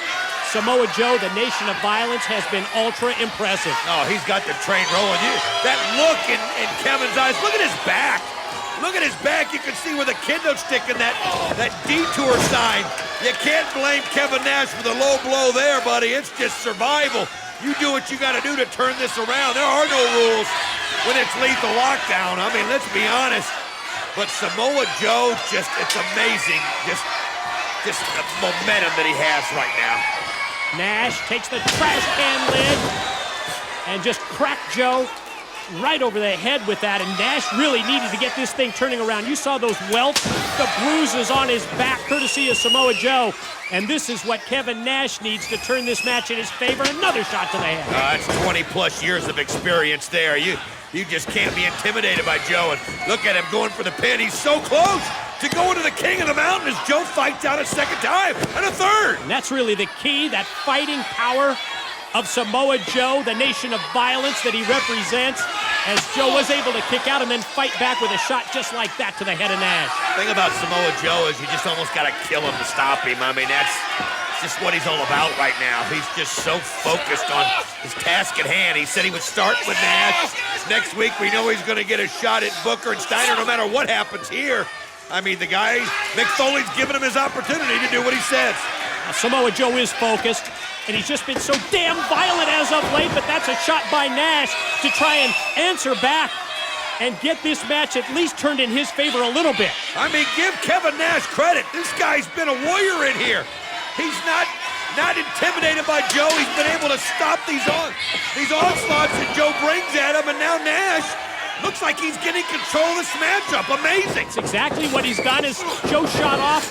Samoa Joe, the Nation of Violence, has been ultra impressive. Oh, he's got the train rolling. That look in Kevin's eyes. Look at his back. Look at his back. You can see where the kendo stick and that detour sign. You can't blame Kevin Nash for the low blow there, buddy. It's just survival. You do what you got to do to turn this around. There are no rules when it's lethal lockdown. I mean, let's be honest. But Samoa Joe, it's amazing. Just the momentum that he has right now. Nash takes the trash can lid and just cracked Joe right over the head with that, and Nash really needed to get this thing turning around. You saw those welts, the bruises on his back, courtesy of Samoa Joe, and this is what Kevin Nash needs to turn this match in his favor. Another shot to the head. That's 20-plus years of experience there. You just can't be intimidated by Joe, and look at him going for the pin. He's so close to going to the King of the Mountain as Joe fights out a second time and a third. And that's really the key, that fighting power of Samoa Joe, the nation of violence that he represents, as Joe was able to kick out and then fight back with a shot just like that to the head of Nash. The thing about Samoa Joe is you just almost got to kill him to stop him. I mean, that's just what he's all about right now. He's just so focused on his task at hand. He said he would start with Nash. Next week, we know he's going to get a shot at Booker and Steiner no matter what happens here. I mean, the guy, Mick Foley's giving him his opportunity to do what he says. Now, Samoa Joe is focused, and he's just been so damn violent as of late, but that's a shot by Nash to try and answer back and get this match at least turned in his favor a little bit. I mean, give Kevin Nash credit. This guy's been a warrior in here. He's not intimidated by Joe. He's been able to stop these onslaughts that Joe brings at him, and now Nash looks like he's getting control of this matchup. Amazing. It's exactly what he's done as Joe shot off,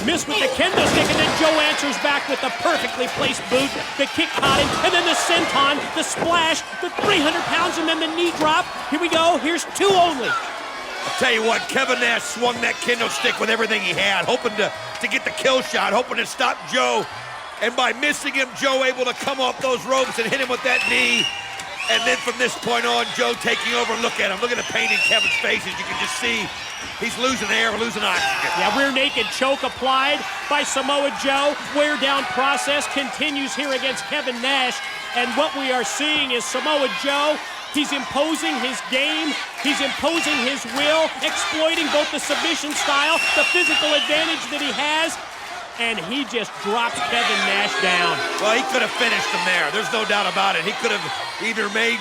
missed with the kendo stick, and then Joe answers back with the perfectly placed boot. The kick caught him, and then the senton, the splash, the 300 pounds, and then the knee drop. Here we go. Here's two only. I'll tell you what, Kevin Nash swung that kendo stick with everything he had, hoping to get the kill shot, hoping to stop Joe. And by missing him, Joe able to come off those ropes and hit him with that knee. And then from this point on, Joe taking over. Look at him. Look at the pain in Kevin's face. As you can just see, he's losing air, losing oxygen. Yeah, rear naked choke applied by Samoa Joe. Wear down process continues here against Kevin Nash. And what we are seeing is Samoa Joe, he's imposing his game. He's imposing his will, exploiting both the submission style, the physical advantage that he has. And he just drops Kevin Nash down. Well, he could have finished him there. There's no doubt about it. He could have either made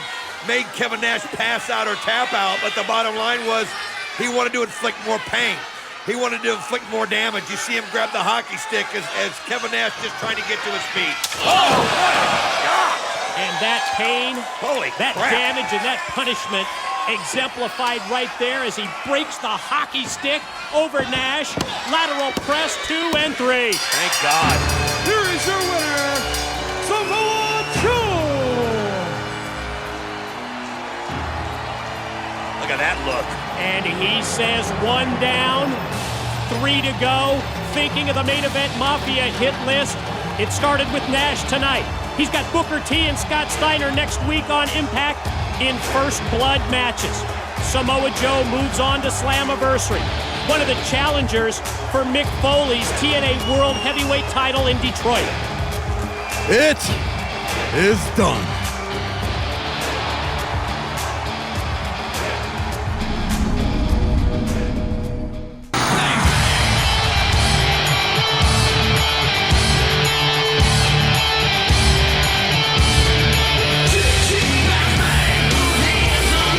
Kevin Nash pass out or tap out, but the bottom line was he wanted to inflict more pain. He wanted to inflict more damage. You see him grab the hockey stick as Kevin Nash just trying to get to his feet. Oh, what a shot! And that pain, that crap. damage, and that punishment exemplified right there as he breaks the hockey stick over Nash. Lateral press, 2 and 3. Thank God. Here is your winner, Samoa Joe. Look at that look. And he says 1 down, 3 to go. Thinking of the main event Mafia hit list. It started with Nash tonight. He's got Booker T and Scott Steiner next week on Impact in First Blood matches. Samoa Joe moves on to Slammiversary, one of the challengers for Mick Foley's TNA World Heavyweight title in Detroit. It is done.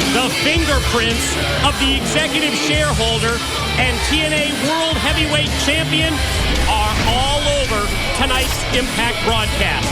The fingerprints of the executive shareholder and TNA World Heavyweight Champion are all over tonight's Impact broadcast.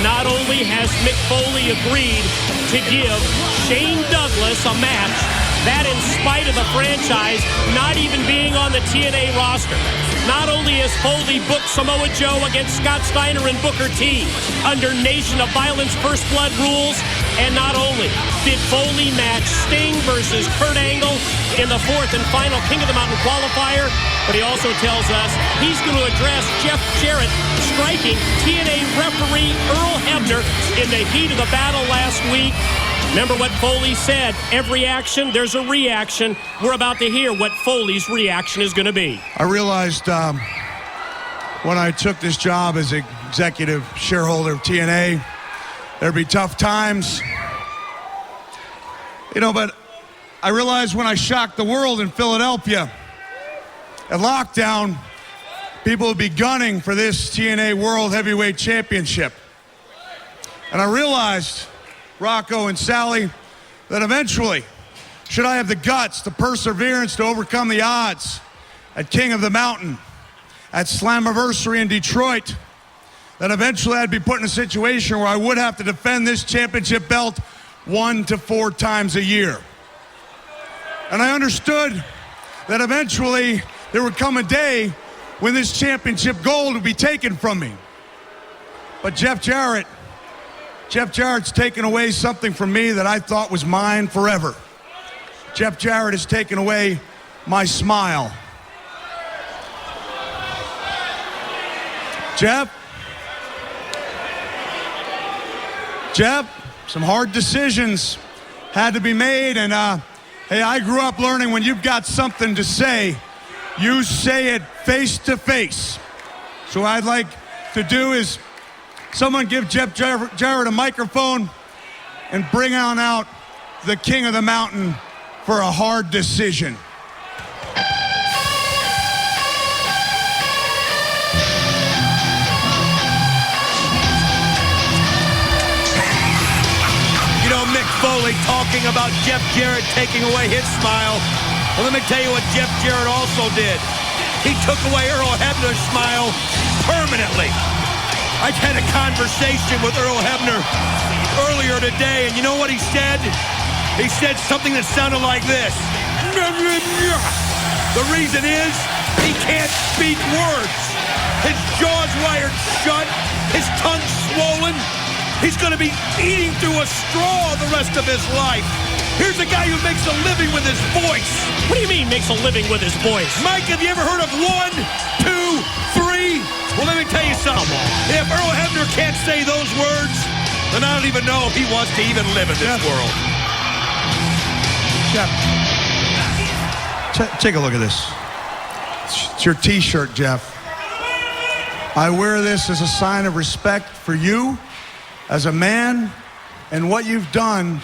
Not only has Mick Foley agreed to give Shane Douglas a match, that in spite of the franchise not even being on the TNA roster. Not only has Foley booked Samoa Joe against Scott Steiner and Booker T under Nation of Violence First Blood rules, and not only did Foley match Sting versus Kurt Angle in the 4th and final King of the Mountain qualifier, but he also tells us he's going to address Jeff Jarrett striking TNA referee Earl Hebner in the heat of the battle last week. Remember what Foley said, every action, there's a reaction. We're about to hear what Foley's reaction is going to be. I realized when I took this job as executive shareholder of TNA, there'd be tough times. But I realized when I shocked the world in Philadelphia at lockdown, people would be gunning for this TNA World Heavyweight Championship. And I realized, Rocco and Sally, that eventually, should I have the guts, the perseverance to overcome the odds at King of the Mountain, at Slammiversary in Detroit, that eventually I'd be put in a situation where I would have to defend this championship belt 1 to 4 times a year. And I understood that eventually there would come a day when this championship gold would be taken from me. But Jeff Jarrett's taken away something from me that I thought was mine forever. Jeff Jarrett has taken away my smile. Jeff, some hard decisions had to be made, and hey, I grew up learning when you've got something to say, you say it face to face. So what I'd like to do is someone give Jeff Jarrett a microphone and bring on out the King of the Mountain for a hard decision. You know, Mick Foley talking about Jeff Jarrett taking away his smile. Well, let me tell you what Jeff Jarrett also did. He took away Earl Hebner's smile permanently. I had a conversation with Earl Hebner earlier today, and you know what he said? He said something that sounded like this. The reason is he can't speak words. His jaw's wired shut, his tongue's swollen. He's going to be eating through a straw the rest of his life. Here's a guy who makes a living with his voice. What do you mean makes a living with his voice? Mike, have you ever heard of 1, 2, 3? Well, let me tell you something. If Earl Hebner can't say those words, then I don't even know if he wants to even live in this world. Jeff, take a look at this. It's your T-shirt, Jeff. I wear this as a sign of respect for you as a man and what you've done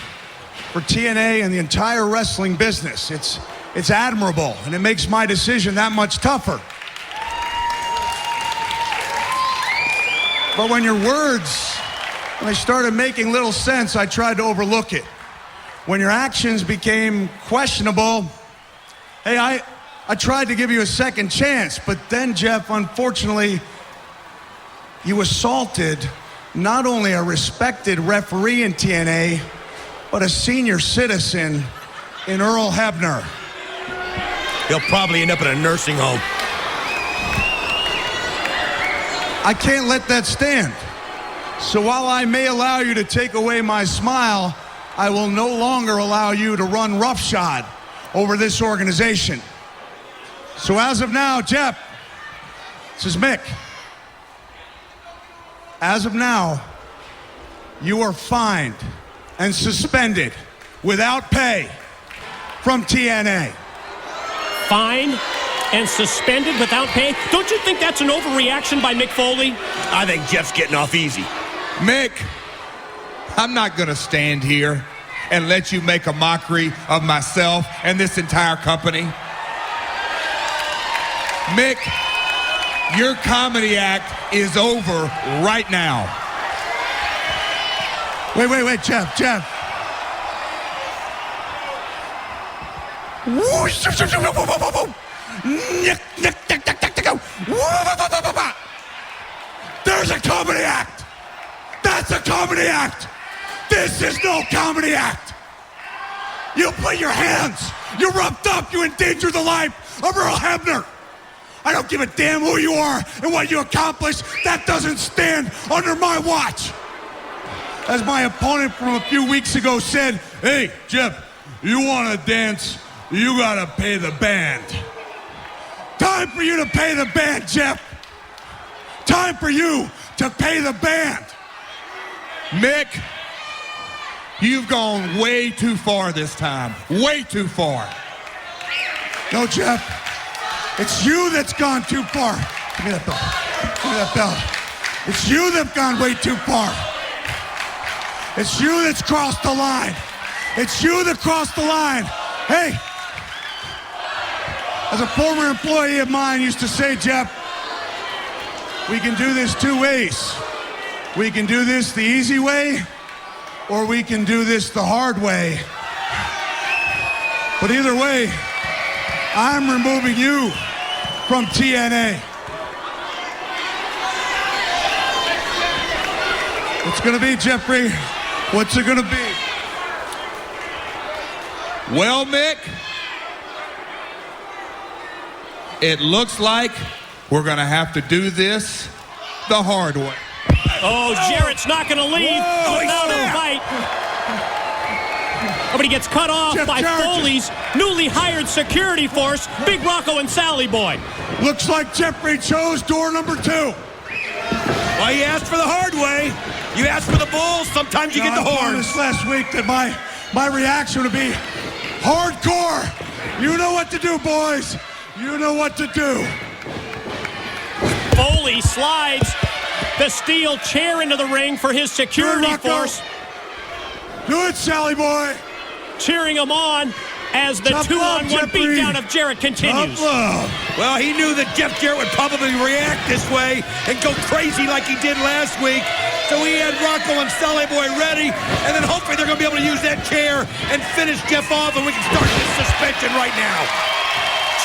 for TNA and the entire wrestling business. It's admirable, and it makes my decision that much tougher. But when your words, when they started making little sense, I tried to overlook it. When your actions became questionable, hey, I tried to give you a second chance, but then, Jeff, unfortunately, you assaulted not only a respected referee in TNA, but a senior citizen in Earl Hebner. He'll probably end up in a nursing home. I can't let that stand. So while I may allow you to take away my smile, I will no longer allow you to run roughshod over this organization. So as of now, Jeff, this is Mick. As of now, you are fined and suspended without pay from TNA. Fined and suspended without pay? Don't you think that's an overreaction by Mick Foley? I think Jeff's getting off easy. Mick, I'm not going to stand here and let you make a mockery of myself and this entire company. Mick, your comedy act is over right now. Wait, Jeff. There's a comedy act. That's a comedy act. This is no comedy act. You put your hands, you rubbed up, you endangered the life of Earl Hebner. I don't give a damn who you are and what you accomplished. That doesn't stand under my watch. As my opponent from a few weeks ago said, hey, Jeff, you want to dance, you got to pay the band. Time for you to pay the band, Jeff. Time for you to pay the band. Mick, you've gone way too far this time. Way too far. No, Jeff. It's you that's gone too far. Give me that belt. Give me that belt. It's you that's gone way too far. It's you that's crossed the line. It's you that crossed the line. Hey, as a former employee of mine used to say, Jeff, we can do this 2 ways. We can do this the easy way, or we can do this the hard way. But either way, I'm removing you from TNA. What's going to be, Jeffrey? What's it going to be? Well, Mick, it looks like we're going to have to do this the hard way. Oh, Jarrett's not going to leave without a fight. Oh, but he gets cut off by Foley's newly hired security force, Big Rocco and Sally Boy. Looks like Jeffrey chose door number 2. Well, you asked for the hard way. You asked for the bulls. Sometimes you get the I horns. promised last week that my reaction would be hardcore. You know what to do, boys. You know what to do. Foley slides the steel chair into the ring for his security force. Do it, Sally Boy. Cheering him on as the 2-on-1 beatdown of Jarrett continues. Well, he knew that Jeff Jarrett would probably react this way and go crazy like he did last week. So he had Rocco and Sally Boy ready, and then hopefully they're going to be able to use that chair and finish Jeff off, and we can start this suspension right now.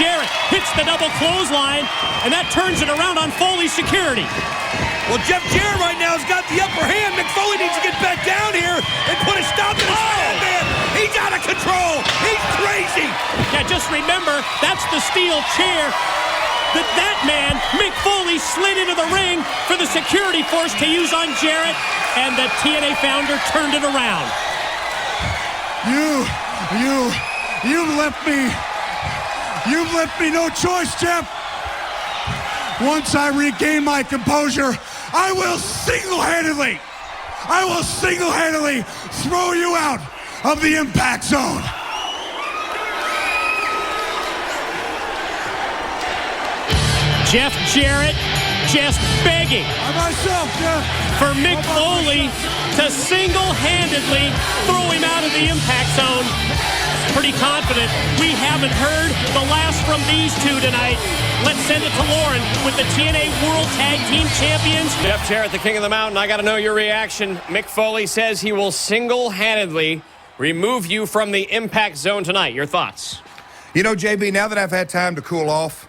Jarrett hits the double clothesline, and that turns it around on Foley's security. Well, Jeff Jarrett right now has got the upper hand. Mick Foley needs to get back down here and put a stop to this man. He's out of control. He's crazy. Yeah, just remember, that's the steel chair that man, Mick Foley, slid into the ring for the security force to use on Jarrett, and the TNA founder turned it around. You've left me no choice, Jeff. Once I regain my composure, I will single-handedly throw you out of the impact zone. Jeff Jarrett just begging for Mick Foley to single-handedly throw him out of the impact zone. Pretty confident we haven't heard the last from these two tonight. Let's send it to Lauren with the TNA World Tag Team Champions. Jeff Jarrett, the King of the Mountain, I got to know your reaction. Mick Foley says he will single-handedly remove you from the impact zone tonight. Your thoughts? You know, JB, now that I've had time to cool off,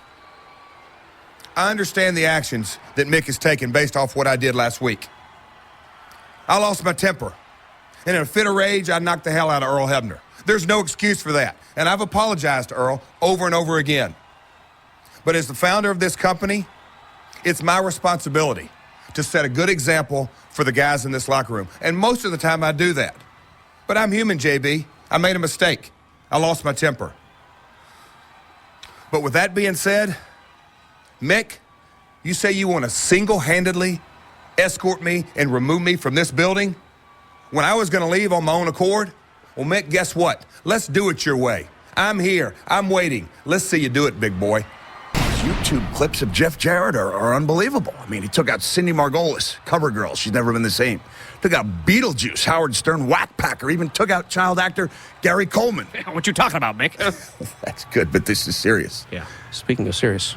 I understand the actions that Mick has taken based off what I did last week. I lost my temper. And in a fit of rage, I knocked the hell out of Earl Hebner. There's no excuse for that. And I've apologized to Earl over and over again. But as the founder of this company, it's my responsibility to set a good example for the guys in this locker room. And most of the time I do that. But I'm human, JB. I made a mistake. I lost my temper. But with that being said, Mick, you say you want to single-handedly escort me and remove me from this building when I was going to leave on my own accord? Well, Mick, guess what? Let's do it your way. I'm here. I'm waiting. Let's see you do it, big boy. YouTube clips of Jeff Jarrett are unbelievable. I mean, he took out Cindy Margolis, cover girl. She's never been the same. Took out Beetlejuice, Howard Stern, Whack Packer. Even took out child actor Gary Coleman. What you talking about, Mick? That's good, but this is serious. Yeah. Speaking of serious,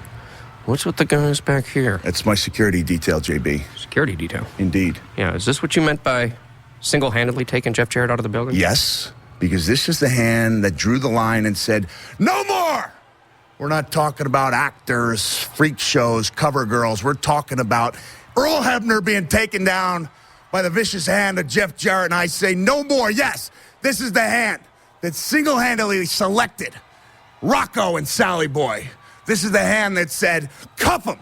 what's with the guys back here? That's my security detail, JB. Security detail? Indeed. Yeah, is this what you meant by single-handedly taking Jeff Jarrett out of the building? Yes, because this is the hand that drew the line and said, no more! We're not talking about actors, freak shows, cover girls. We're talking about Earl Hebner being taken down by the vicious hand of Jeff Jarrett, and I say no more. Yes, this is the hand that single-handedly selected Rocco and Sally Boy. This is the hand that said, cuff him.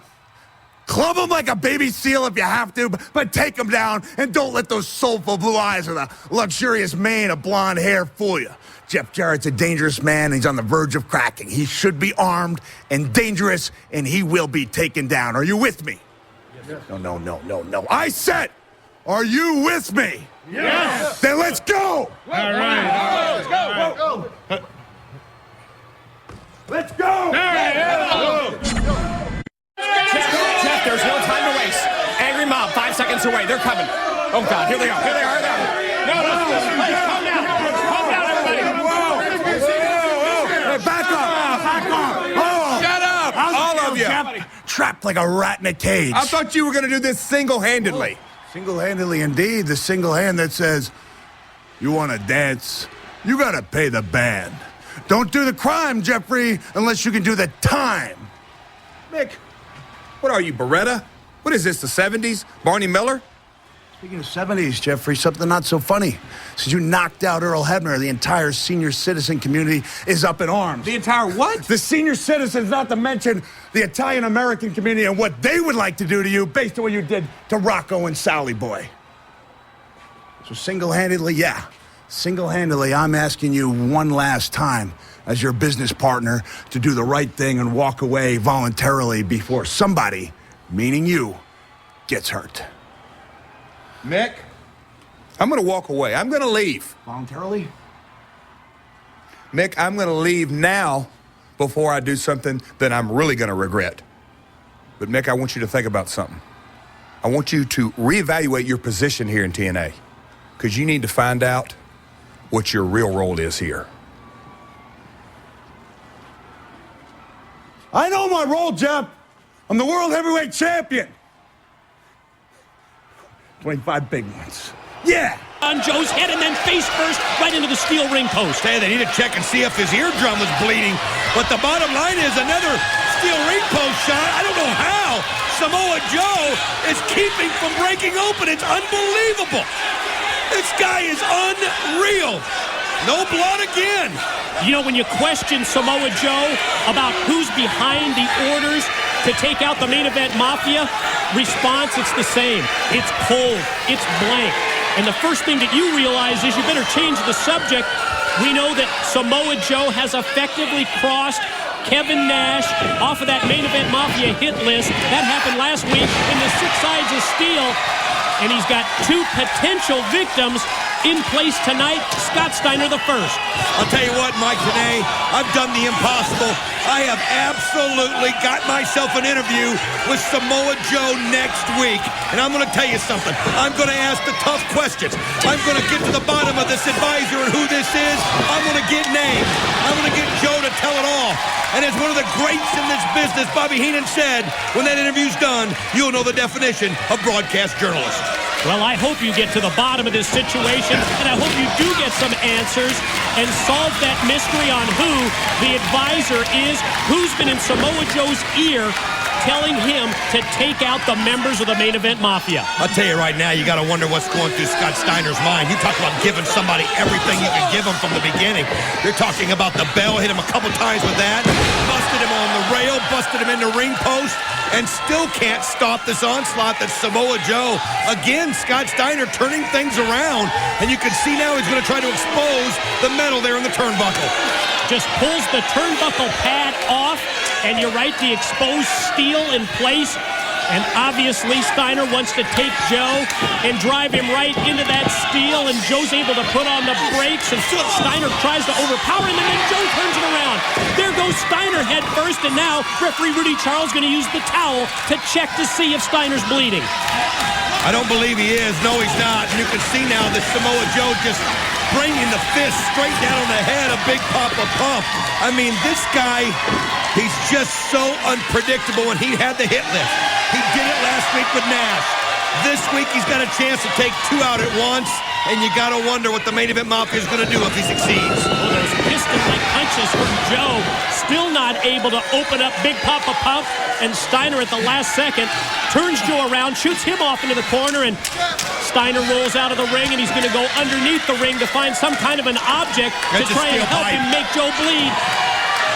Club him like a baby seal if you have to, but take him down and don't let those soulful blue eyes or the luxurious mane of blonde hair fool you. Jeff Jarrett's a dangerous man, and he's on the verge of cracking. He should be armed and dangerous, and he will be taken down. Are you with me? Yes. No. I said, are you with me? Yes. Then let's go. All right. Let's go. Let's go. Jeff, there's no time to waste. Angry mob, 5 seconds away. They're coming. Oh, God, here they are. Here they are. No, calm down. Calm down, everybody. Hey, back up. Oh. Shut up, all of you. Jeff, trapped like a rat in a cage. I thought you were going to do this single-handedly. Single-handedly, indeed. The single hand that says, you want to dance, you got to pay the band. Don't do the crime, Jeffrey, unless you can do the time. Mick, what are you, Beretta? What is this, the 70s? Barney Miller? Speaking of 70s, Jeffrey, something not so funny. Since you knocked out Earl Hebner, the entire senior citizen community is up in arms. The entire what? The senior citizens, not to mention the Italian-American community and what they would like to do to you based on what you did to Rocco and Sally Boy. So single-handedly, I'm asking you one last time as your business partner to do the right thing and walk away voluntarily before somebody, meaning you, gets hurt. Mick, I'm going to walk away. I'm going to leave. Voluntarily? Mick, I'm going to leave now before I do something that I'm really going to regret. But, Mick, I want you to think about something. I want you to reevaluate your position here in TNA because you need to find out what your real role is here. I know my role, Jeff. I'm the World Heavyweight Champion. 25 big ones. Yeah! On Joe's head and then face first right into the steel ring post. Hey, they need to check and see if his eardrum was bleeding. But the bottom line is another steel ring post shot. I don't know how Samoa Joe is keeping from breaking open. It's unbelievable. This guy is unreal. No blood again. You know, when you question Samoa Joe about who's behind the orders to take out the main event mafia, response, it's the same. It's cold. It's blank. And the first thing that you realize is you better change the subject. We know that Samoa Joe has effectively crossed Kevin Nash off of that main event mafia hit list. That happened last week in the 6 Sides of Steel. And he's got 2 potential victims in place tonight. Scott Steiner the first. I'll tell you what, Mike, today I've done the impossible. I have absolutely got myself an interview with Samoa Joe next week. And I'm going to tell you something. I'm going to ask the tough questions. I'm going to get to the bottom of this advisor and who this is. I'm going to get names. I'm going to get Joe to tell it all. And as one of the greats in this business, Bobby Heenan said, when that interview's done, you'll know the definition of broadcast journalist. Well, I hope you get to the bottom of this situation, and I hope you do get some answers and solve that mystery on who the advisor is, who's been in Samoa Joe's ear telling him to take out the members of the main event mafia. I'll tell you right now, you got to wonder what's going through Scott Steiner's mind. You talk about giving somebody everything you can give them from the beginning. You're talking about the bell, hit him a couple times with that, busted him on the rail, busted him in the ring post, and still can't stop this onslaught that Samoa Joe. Again, Scott Steiner turning things around, and you can see now he's going to try to expose the metal there in the turnbuckle. Just pulls the turnbuckle pad off, and you're right, the exposed steel in place. And obviously, Steiner wants to take Joe and drive him right into that steel, and Joe's able to put on the brakes, and Steiner tries to overpower him, and then Joe turns it around. There goes Steiner head first, and now referee Rudy Charles going to use the towel to check to see if Steiner's bleeding. I don't believe he is. No, he's not. And you can see now that Samoa Joe just bringing the fist straight down on the head of Big Papa Pump. I mean, this guy, he's just so unpredictable, and he had the hit list. He did it last week with Nash. This week, he's got a chance to take 2 out at once, and you got to wonder what the main event mafia is going to do if he succeeds. Oh, those piston-like punches from Joe. Still not able to open up Big Papa Pump, and Steiner at the last second turns Joe around, shoots him off into the corner, and Steiner rolls out of the ring, and he's going to go underneath the ring to find some kind of an object to try and help him make Joe bleed.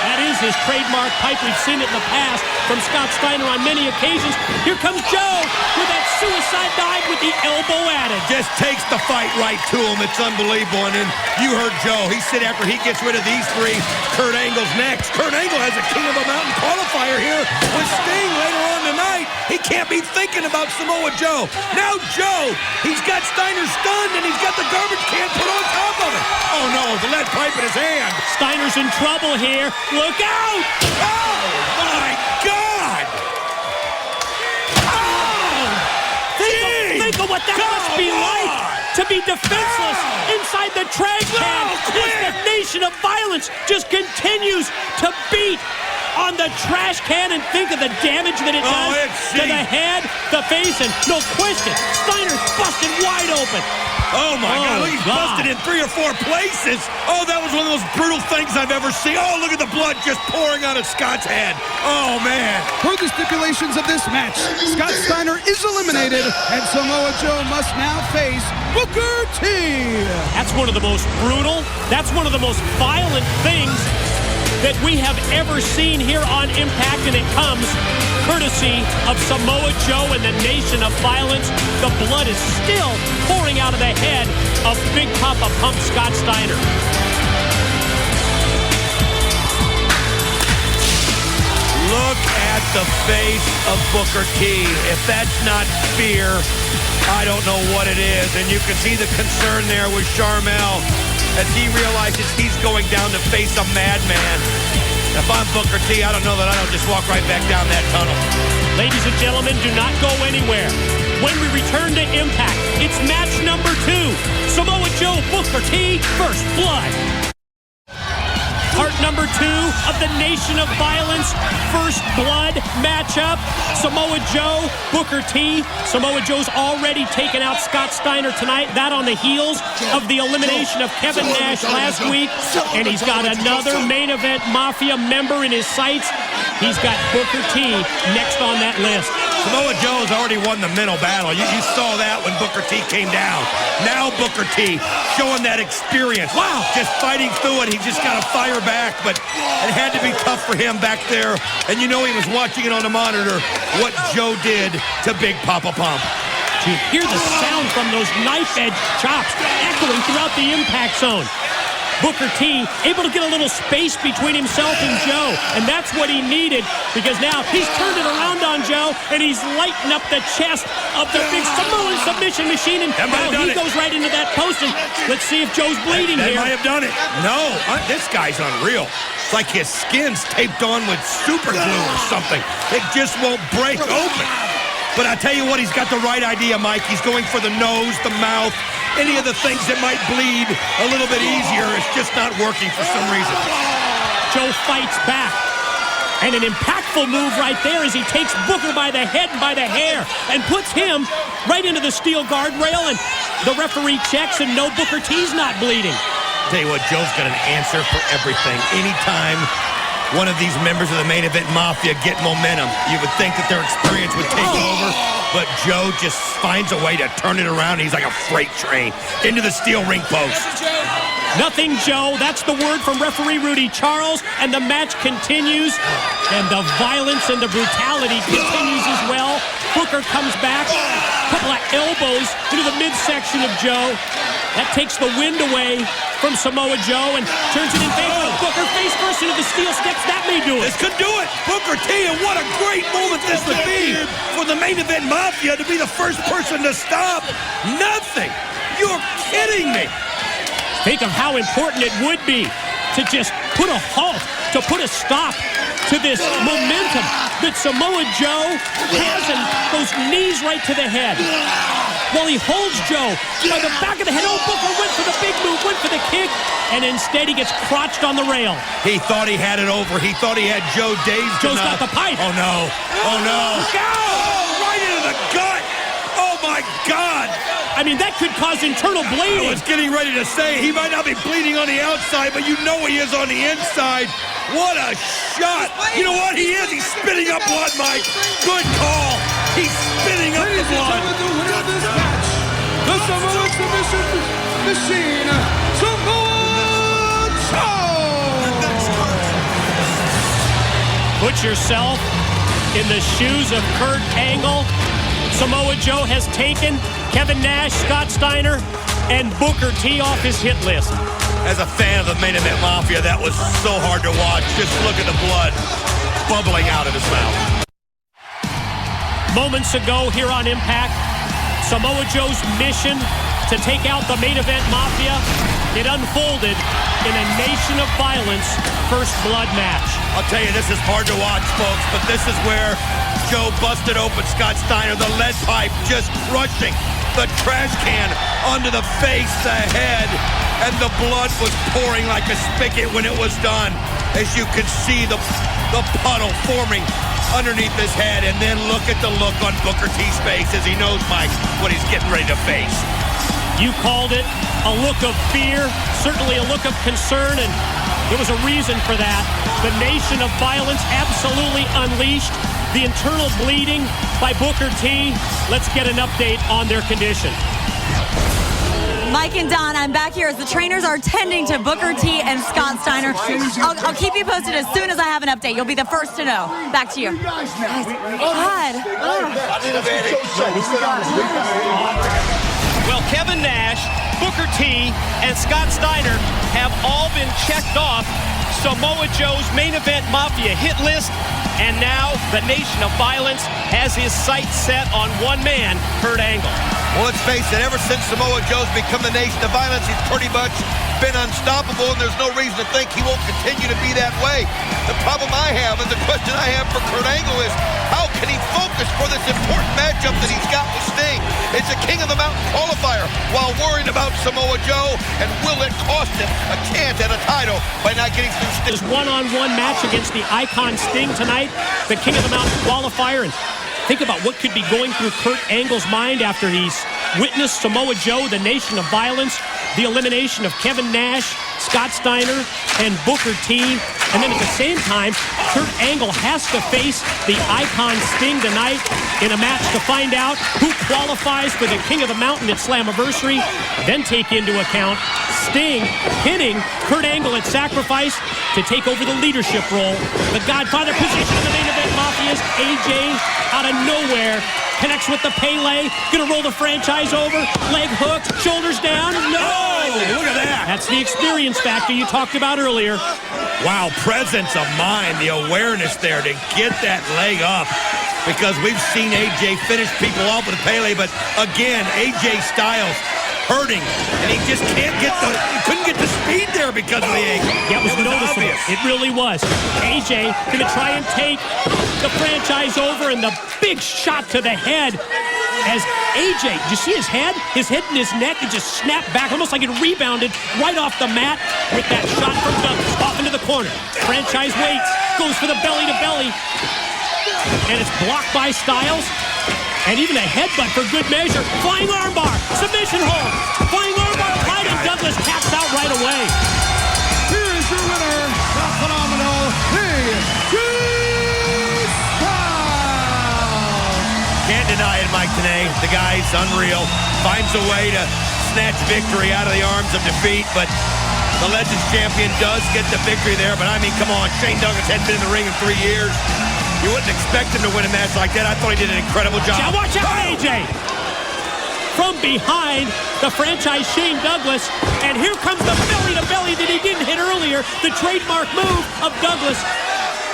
That is his trademark pipe. We've seen it in the past from Scott Steiner on many occasions. Here comes Joe with that suicide dive with the elbow added. Just takes the fight right to him. It's unbelievable. And then you heard Joe. He said after he gets rid of these 3, Kurt Angle's next. Kurt Angle has a King of the Mountain qualifier here with Sting later on tonight. He can't be thinking about Samoa Joe. Now Joe, he's got Steiner stunned, and he's got the garbage can put on top of it. Oh no, the lead pipe in his hand. Steiner's in trouble here. Look out! Oh my God! Oh! Think of what that must be like to be defenseless inside the trash can. As the nation of violence just continues to beat on the trash can, and think of the damage that it does to the head, the face, and no question, Steiner's busted wide open. open. Oh, my God. He's God. busted in 3 or 4 places. Oh, that was one of those brutal things I've ever seen. Oh, look at the blood just pouring out of Scott's head. Oh, man. Per the stipulations of this match, Scott Steiner is eliminated, and Samoa Joe must now face Booker T. That's one of the most brutal, that's one of the most violent things that we have ever seen here on Impact, and it comes courtesy of Samoa Joe and the Nation of Violence. The blood is still pouring out of the head of Big Papa Pump Scott Steiner. Look at the face of Booker T. If that's not fear, I don't know what it is. And you can see the concern there with Sharmell as he realizes he's going down to face a madman. If I'm Booker T, I don't know that I don't just walk right back down that tunnel. Ladies and gentlemen, do not go anywhere. When we return to Impact, it's match number 2. Samoa Joe, Booker T, First Blood. Part number 2 of the Nation of Violence First Blood matchup. Samoa Joe, Booker T. Samoa Joe's already taken out Scott Steiner tonight. That on the heels of the elimination of Kevin Nash last week. And he's got another main event Mafia member in his sights. He's got Booker T next on that list. Samoa Joe's already won the mental battle. You saw that when Booker T came down. Now Booker T showing that experience. Wow. Just fighting through it. He just got to fire back, but it had to be tough for him back there. And you know he was watching it on the monitor, what Joe did to Big Papa Pump. You hear the sound from those knife-edge chops echoing throughout the impact zone. Booker T able to get a little space between himself and Joe, and that's what he needed, because now he's turned it around on Joe, and he's lighting up the chest of the big Samoan submission machine, and now he goes right into that post, and let's see if Joe's bleeding here. They might have done it. No, this guy's unreal. It's like his skin's taped on with super glue or something. It just won't break open. But I tell you what, he's got the right idea, Mike. He's going for the nose, the mouth, any of the things that might bleed a little bit easier. It's just not working for some reason. Joe fights back. And an impactful move right there as he takes Booker by the head and by the hair and puts him right into the steel guardrail, and the referee checks, and no, Booker T's not bleeding. Tell you what, Joe's got an answer for everything. Anytime one of these members of the main event Mafia get momentum, you would think that their experience would take over, but Joe just finds a way to turn it around. He's like a freight train into the steel ring post. Nothing, Joe. That's the word from referee Rudy Charles, and the match continues, and the violence and the brutality continues as well. Booker comes back, a couple of elbows into the midsection of Joe. That takes the wind away from Samoa Joe and turns it in favor of Booker. Face first into the steel steps. That may do it. This could do it. Booker T, and what a great moment this would be for the main event Mafia to be the first person to stop. Nothing. You're kidding me. Think of how important it would be to just put a halt, to put a stop to this momentum that Samoa Joe has, and those knees right to the head. While he holds Joe by the back of the head. Oh, Booker went for the big move, went for the kick, and instead he gets crotched on the rail. He thought he had it over. He thought he had Joe dazed Joe's enough. got the pipe. Oh, no. Oh, no. Oh, right into the gut. Oh, my God. I mean, that could cause internal bleeding. I was getting ready to say, he might not be bleeding on the outside, but you know he is on the inside. What a shot. You know what he is? He's spitting up blood, Mike. Good call. He's spitting up the blood. The winner of this match, the Samoan submission machine, Samoa Joe. Put yourself in the shoes of Kurt Angle. Samoa Joe has taken Kevin Nash, Scott Steiner, and Booker T off his hit list. As a fan of the main event Mafia, that was so hard to watch. Just look at the blood bubbling out of his mouth. Moments ago here on Impact, Samoa Joe's mission to take out the main event Mafia, it unfolded in a Nation of Violence First Blood match. I'll tell you, this is hard to watch, folks, but this is where Joe busted open Scott Steiner, the lead pipe just crushing the trash can onto the face, the head, and the blood was pouring like a spigot when it was done. As you can see the puddle forming underneath his head, and then look at the look on Booker T's face as he knows, Mike, what he's getting ready to face. You called it a look of fear, certainly a look of concern, and there was a reason for that. The nation of violence absolutely unleashed. The internal bleeding by Booker T. Let's get an update on their condition. Mike and Don, I'm back here as the trainers are tending to Booker T and Scott Steiner. I'll keep you posted as soon as I have an update. You'll be the first to know. Back to you. God. Well, Kevin Nash, Booker T, and Scott Steiner have all been checked off Samoa Joe's main event Mafia hit list, and now the Nation of Violence has his sights set on one man, Kurt Angle. Well, let's face it, ever since Samoa Joe's become the Nation of Violence, he's pretty much been unstoppable, and there's no reason to think he won't continue to be that way. The problem I have, and the question I have for Kurt Angle is, how can he focus for this important matchup that he's got with Sting? It's a King of the Mountain qualifier while worried about Samoa Joe, and will it cost him a chance at a title by not getting through Sting? This one-on-one match against the Icon Sting tonight, the King of the Mountain qualifier, and think about what could be going through Kurt Angle's mind after he's witnessed Samoa Joe, the Nation of Violence, the elimination of Kevin Nash, Scott Steiner, and Booker T. And then at the same time, Kurt Angle has to face the Icon Sting tonight in a match to find out who qualifies for the King of the Mountain at Slammiversary. Then take into account Sting pinning Kurt Angle at Sacrifice to take over the leadership role. The Godfather position in the main event Mafia's AJ out of nowhere connects with the Pele, gonna roll the franchise over, leg hook, shoulders down, no! Look at that! That's the experience factor you talked about earlier. Wow, presence of mind, the awareness there to get that leg up. Because we've seen AJ finish people off with a Pele, but again, AJ Styles hurting, and he just can't get he couldn't get the speed there because of the ankle. Yeah, it was noticeable. Obvious. It really was. AJ gonna try and take the franchise over, and the big shot to the head as AJ, did you see his head? His head and his neck, it just snapped back, almost like it rebounded right off the mat with that shot from Douglas off into the corner. Franchise waits, goes for the belly to belly, and it's blocked by Styles. And even a headbutt for good measure. Flying armbar, submission hold. Flying armbar applied, and Douglas taps out right away. Here is your winner, the phenomenal AJ Styles. Can't deny it, Mike, today. The guy's unreal. Finds a way to snatch victory out of the arms of defeat, but the Legends champion does get the victory there. But I mean, come on, Shane Douglas hadn't been in the ring in 3 years. You wouldn't expect him to win a match like that. I thought he did an incredible job. Now watch out, AJ! From behind, the franchise Shane Douglas, and here comes the belly-to-belly that he didn't hit earlier, the trademark move of Douglas.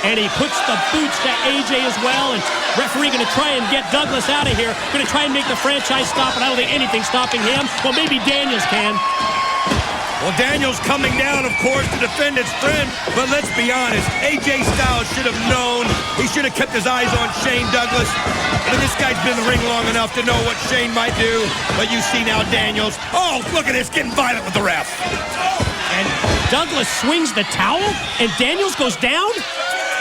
And he puts the boots to AJ as well, and referee going to try and get Douglas out of here. Going to try and make the franchise stop, but I don't think anything's stopping him. Well, maybe Daniels can. Well, Daniels coming down, of course, to defend his friend, but let's be honest, AJ Styles should have known. He should have kept his eyes on Shane Douglas. I mean, this guy's been in the ring long enough to know what Shane might do, but you see now Daniels. Oh, look at this, getting violent with the ref. And Douglas swings the towel, and Daniels goes down?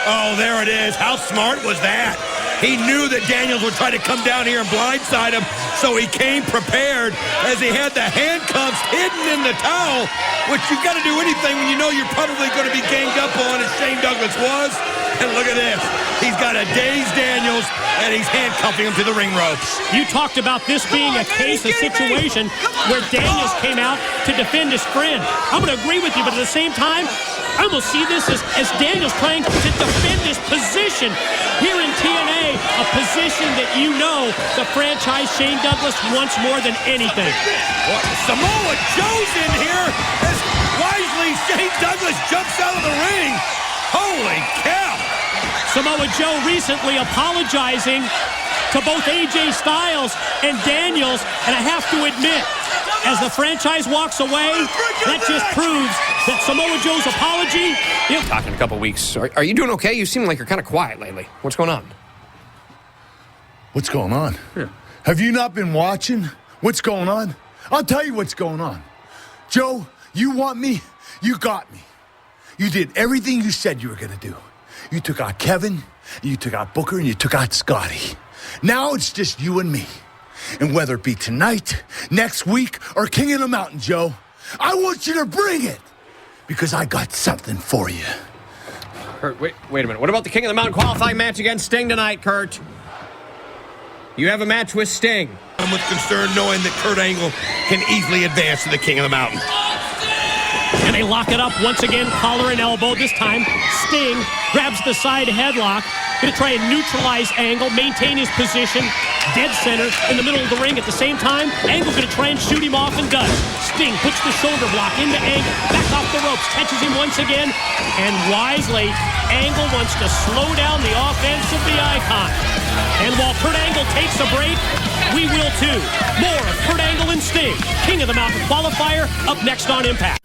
Oh, there it is. How smart was that? He knew that Daniels would try to come down here and blindside him, so he came prepared as he had the handcuffs hidden in the towel, which you've got to do anything when you know you're probably going to be ganged up on, as Shane Douglas was. And look at this. He's got a dazed Daniels, and he's handcuffing him to the ring ropes. You talked about this being a case, a situation where Daniels came out to defend his friend. I'm going to agree with you, but at the same time, I almost see this as Daniels trying to defend his position here in TNA, a position that you know the franchise Shane Douglas wants more than anything. Well, Samoa Joe's in here as wisely Shane Douglas jumps out of the ring. Holy cow! Samoa Joe recently apologizing to both AJ Styles and Daniels, and I have to admit, as the franchise walks away, that just proves that Samoa Joe's apology... Talking in a couple weeks. Are you doing okay? You seem like you're kind of quiet lately. What's going on? What's going on? Yeah. Have you not been watching? What's going on? I'll tell you what's going on. Joe, you want me? You got me. You did everything you said you were going to do. You took out Kevin, you took out Booker, and you took out Scotty. Now it's just you and me. And whether it be tonight, next week, or King of the Mountain, Joe, I want you to bring it because I got something for you. Kurt, wait a minute. What about the King of the Mountain qualifying match against Sting tonight, Kurt? You have a match with Sting. I'm with concern knowing that Kurt Angle can easily advance to the King of the Mountain. And they lock it up once again, collar and elbow. This time, Sting grabs the side headlock. Going to try and neutralize Angle, maintain his position, dead center in the middle of the ring. At the same time, Angle going to try and shoot him off and does. Sting puts the shoulder block into Angle, back off the ropes, catches him once again, and wisely, Angle wants to slow down the offense of the Icon. And while Kurt Angle takes a break, we will too. More of Kurt Angle and Sting, King of the Mountain qualifier, up next on Impact.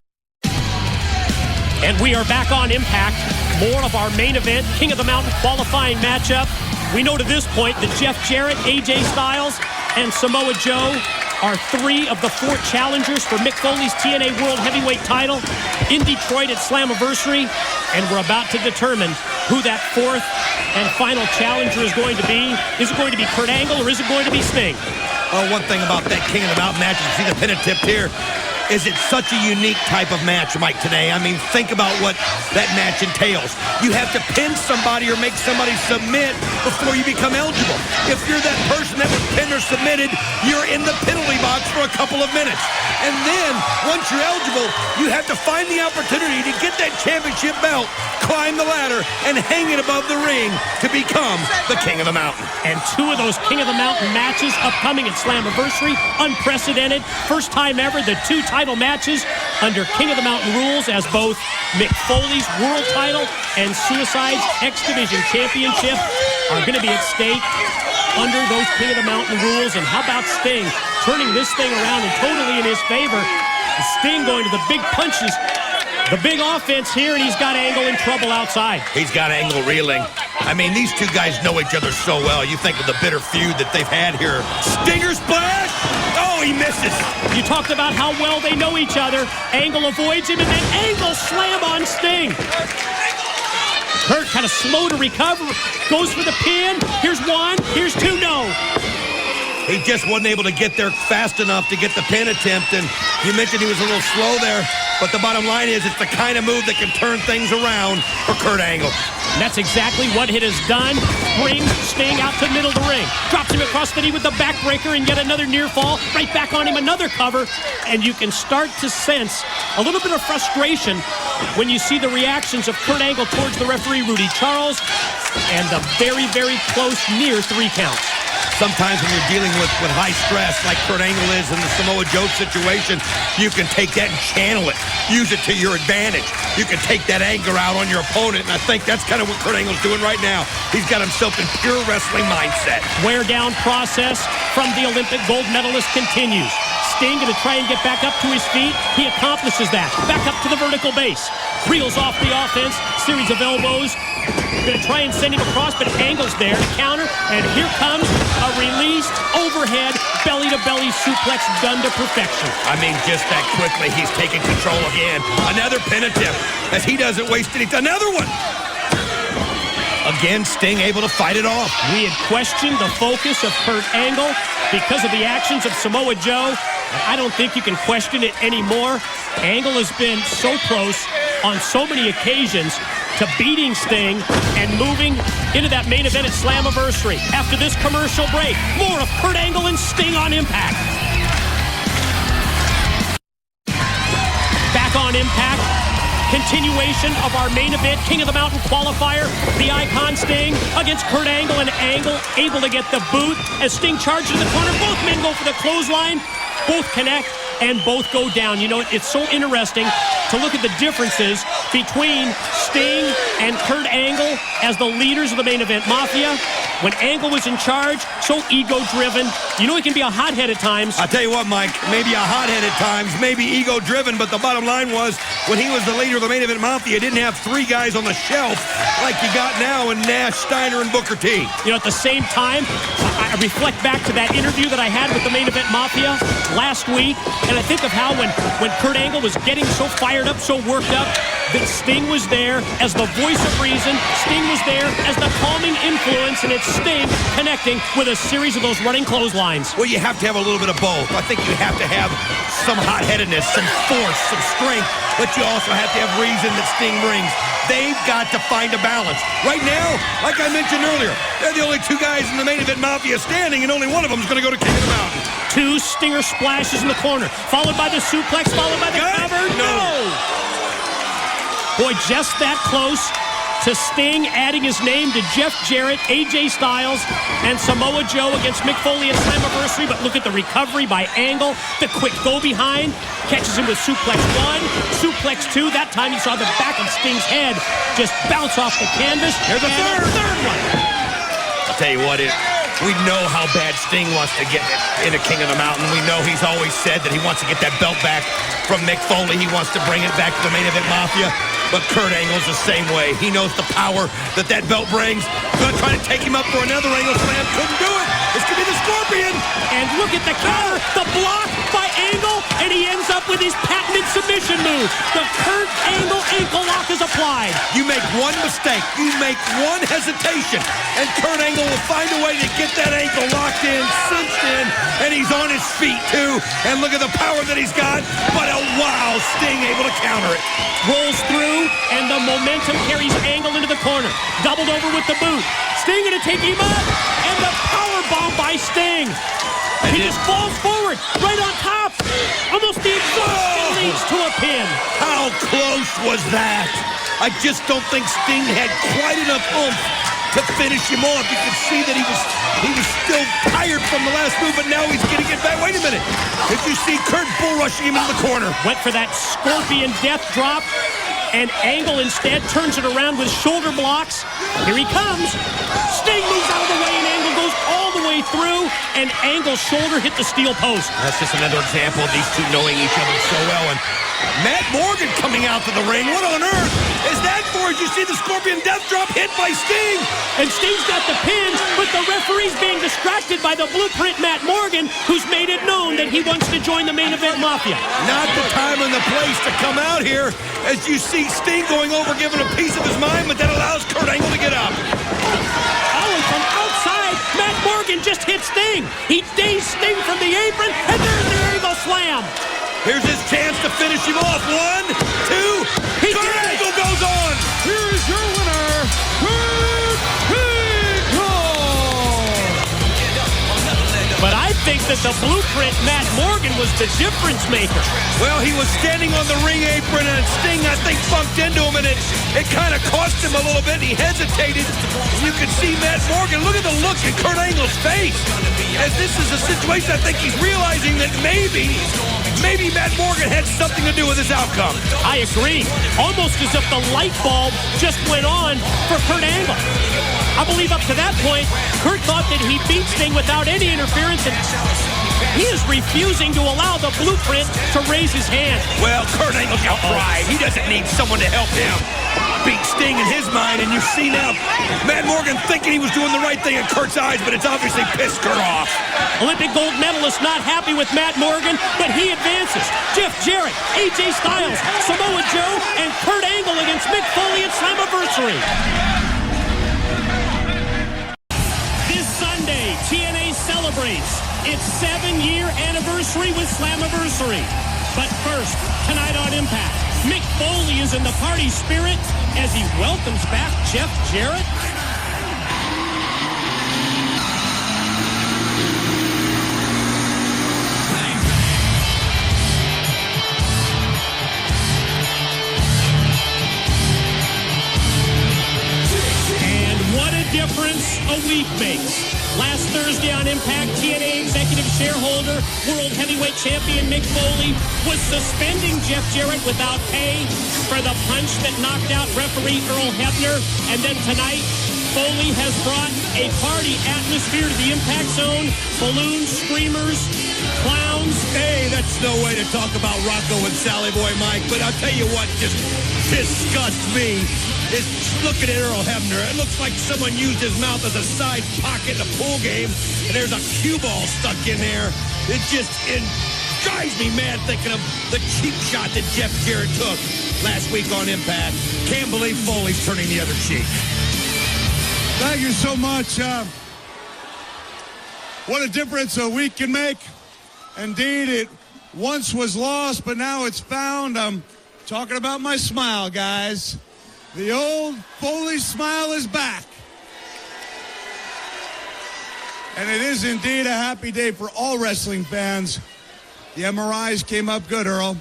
And we are back on Impact. More of our main event, King of the Mountain qualifying matchup. We know to this point that Jeff Jarrett, AJ Styles, and Samoa Joe are 3 of the 4 challengers for Mick Foley's TNA World Heavyweight title in Detroit at Slammiversary. And we're about to determine who that 4th and final challenger is going to be. Is it going to be Kurt Angle or is it going to be Sting? Oh, one thing about that King of the Mountain match, you see the pin and tip here, is it's such a unique type of match, Mike, today. I mean, think about what that match entails. You have to pin somebody or make somebody submit before you become eligible. If you're that person that was pinned or submitted, you're in the penalty box for a couple of minutes. And then, once you're eligible, you have to find the opportunity to get that championship belt, climb the ladder, and hang it above the ring to become the King of the Mountain. And 2 of those King of the Mountain matches upcoming at Slammiversary. Unprecedented. First time ever, the 2 title matches under King of the Mountain rules as both Mick Foley's world title and Suicide's X Division championship are going to be at stake under those King of the Mountain rules. And how about Sting turning this thing around and totally in his favor? Sting going to the big punches, the big offense here, and he's got Angle in trouble outside. He's got Angle reeling. I mean, these 2 guys know each other so well. You think of the bitter feud that they've had here. Stinger splash! Oh, he misses. You talked about how well they know each other. Angle avoids him, and then Angle slam on Sting. Kurt kind of slow to recover, goes for the pin. Here's 1, here's 2, no. He just wasn't able to get there fast enough to get the pin attempt, and you mentioned he was a little slow there, but the bottom line is it's the kind of move that can turn things around for Kurt Angle. And that's exactly what it has done. Brings Sting out to the middle of the ring. Drops him across the knee with the backbreaker and yet another near fall. Right back on him, another cover. And you can start to sense a little bit of frustration when you see the reactions of Kurt Angle towards the referee, Rudy Charles, and the very, very close near 3 counts. Sometimes when you're dealing with high stress like Kurt Angle is in the Samoa Joe situation, you can take that and channel it. Use it to your advantage. You can take that anger out on your opponent, and I think that's kind of what Kurt Angle's doing right now. He's got himself in pure wrestling mindset. Wear down process from the Olympic gold medalist continues. Sting going to try and get back up to his feet. He accomplishes that. Back up to the vertical base. Reels off the offense. Series of elbows. Going to try and send him across, but Angle's there to counter. And here comes a released overhead belly-to-belly suplex done to perfection. I mean, just that quickly, he's taking control again. Another pin attempt as he doesn't waste any. Another one. Again, Sting able to fight it off. We had questioned the focus of Kurt Angle because of the actions of Samoa Joe. I don't think you can question it anymore. Angle has been so close on so many occasions to beating Sting and moving into that main event at Slammiversary. After this commercial break, more of Kurt Angle and Sting on Impact. Back on Impact. Continuation of our main event, King of the Mountain qualifier. The Icon Sting against Kurt Angle, and Angle able to get the boot as Sting charges in the corner. Both men go for the clothesline. Both connect and both go down. You know, it's so interesting to look at the differences between Sting and Kurt Angle as the leaders of the main event Mafia. When Angle was in charge, so ego-driven. You know he can be a hothead at times. I'll tell you what, Mike, maybe a hothead at times, maybe ego-driven, but the bottom line was when he was the leader of the main event Mafia, didn't have 3 guys on the shelf like you got now in Nash, Steiner, and Booker T. You know, at the same time, I I reflect back to that interview that I had with the Main Event Mafia last week, and I think of how when Kurt Angle was getting so fired up, so worked up, that Sting was there as the voice of reason. Sting was there as the calming influence, and it's Sting connecting with a series of those running clotheslines. Well, you have to have a little bit of both. I think you have to have some hot-headedness, some force, some strength, but you also have to have reason that Sting brings. They've got to find a balance. Right now, like I mentioned earlier, they're the only two guys in the Main Event Mafia standing, and only one of them is going to go to King of the Mountain. Two stinger splashes in the corner, followed by the suplex, followed by the cover. No! Boy, just that close to Sting adding his name to Jeff Jarrett, AJ Styles, and Samoa Joe against Mick Foley at Slammiversary. But look at the recovery by Angle. The quick go behind. Catches him with suplex 1, suplex 2. That time he saw the back of Sting's head just bounce off the canvas. Here's the third one. I'll tell you what, we know how bad Sting wants to get into King of the Mountain. We know he's always said that he wants to get that belt back from Mick Foley. He wants to bring it back to the Main Event Mafia. But Kurt Angle's the same way. He knows the power that belt brings. Gonna try to take him up for another Angle Slam. Couldn't do it. This could be the Scorpion. And look at the counter, the block by Angle, and he ends up with his patented submission move. The Kurt Angle ankle lock is applied. You make one mistake, you make one hesitation, and Kurt Angle will find a way to get that ankle locked in, cinched in, and he's on his feet too. And look at the power that he's got. But a wow, Sting able to counter it. Rolls through, and the momentum carries Angle into the corner. Doubled over with the boot. Sting gonna take him up, and the power bomb by Sting. He just falls forward, right on top. Almost the exhaustion leads to a pin. How close was that? I just don't think Sting had quite enough oomph to finish him off. You could see that he was still tired from the last move, but now he's getting it back. Wait a minute. Did you see Kurt bull rushing him into the corner? Went for that Scorpion death drop, and Angle instead turns it around with shoulder blocks. Here he comes. Sting moves out of the way, and Angle goes all the way through, and Angle's shoulder hit the steel post. That's just another example of these two knowing each other so well. And Matt Morgan coming out to the ring. What on earth is that for? Did you see the Scorpion death drop hit by Sting? And Sting's got the pin, but the referee's being distracted by the Blueprint Matt Morgan, who's made it known that he wants to join the Main Event Mafia. Not the time and the place to come out here, as you see Sting going over, giving a piece of his mind, but that allows Kurt Angle to get up. Oh, and from outside, Matt Morgan just hit Sting. He dazed Sting from the apron, and there's the Angle Slam. Here's his chance to finish him off. 1, 2, Kurt Angle goes on. Here is your winner, Kurt Angle. But I think that the Blueprint Matt Morgan was the difference maker. Well, he was standing on the ring apron, and Sting, I think, bumped into him, and it kind of cost him a little bit. He hesitated. You could see Matt Morgan. Look at the look in Kurt Angle's face. As this is a situation, I think he's realizing that maybe Matt Morgan had something to do with this outcome. I agree. Almost as if the light bulb just went on for Kurt Angle. I believe up to that point, Kurt thought that he beat Sting without any interference, and he is refusing to allow the Blueprint to raise his hand. Well, Kurt Angle's got pride. He doesn't need someone to help him beat Sting in his mind, and you see now Matt Morgan thinking he was doing the right thing in Kurt's eyes, but it's obviously pissed Kurt off. Olympic gold medalist not happy with Matt Morgan, but he advances. Jeff Jarrett, AJ Styles, Samoa Joe, and Kurt Angle against Mick Foley at Slammiversary. This Sunday, TNA celebrates its 7-year anniversary with Slammiversary. But first, tonight on Impact, Mick Foley is in the party spirit as he welcomes back Jeff Jarrett. And what a difference a week makes. Last Thursday on Impact, TNA executive shareholder, world heavyweight champion Mick Foley was suspending Jeff Jarrett without pay for the punch that knocked out referee Earl Hebner. And then tonight, Foley has brought a party atmosphere to the Impact Zone. Balloons, screamers, clowns. Hey, that's no way to talk about Rocco and Sally Boy Mike, but I'll tell you what just disgusts me Look at Earl Hebner. It looks like someone used his mouth as a side pocket in a pool game, and there's a cue ball stuck in there. It drives me mad thinking of the cheap shot that Jeff Jarrett took last week on Impact. Can't believe Foley's turning the other cheek. Thank you so much. What a difference a week can make. Indeed, it once was lost, but now it's found. I'm talking about my smile, guys. The old Foley smile is back. And it is indeed a happy day for all wrestling fans. The MRIs came up good, Earl.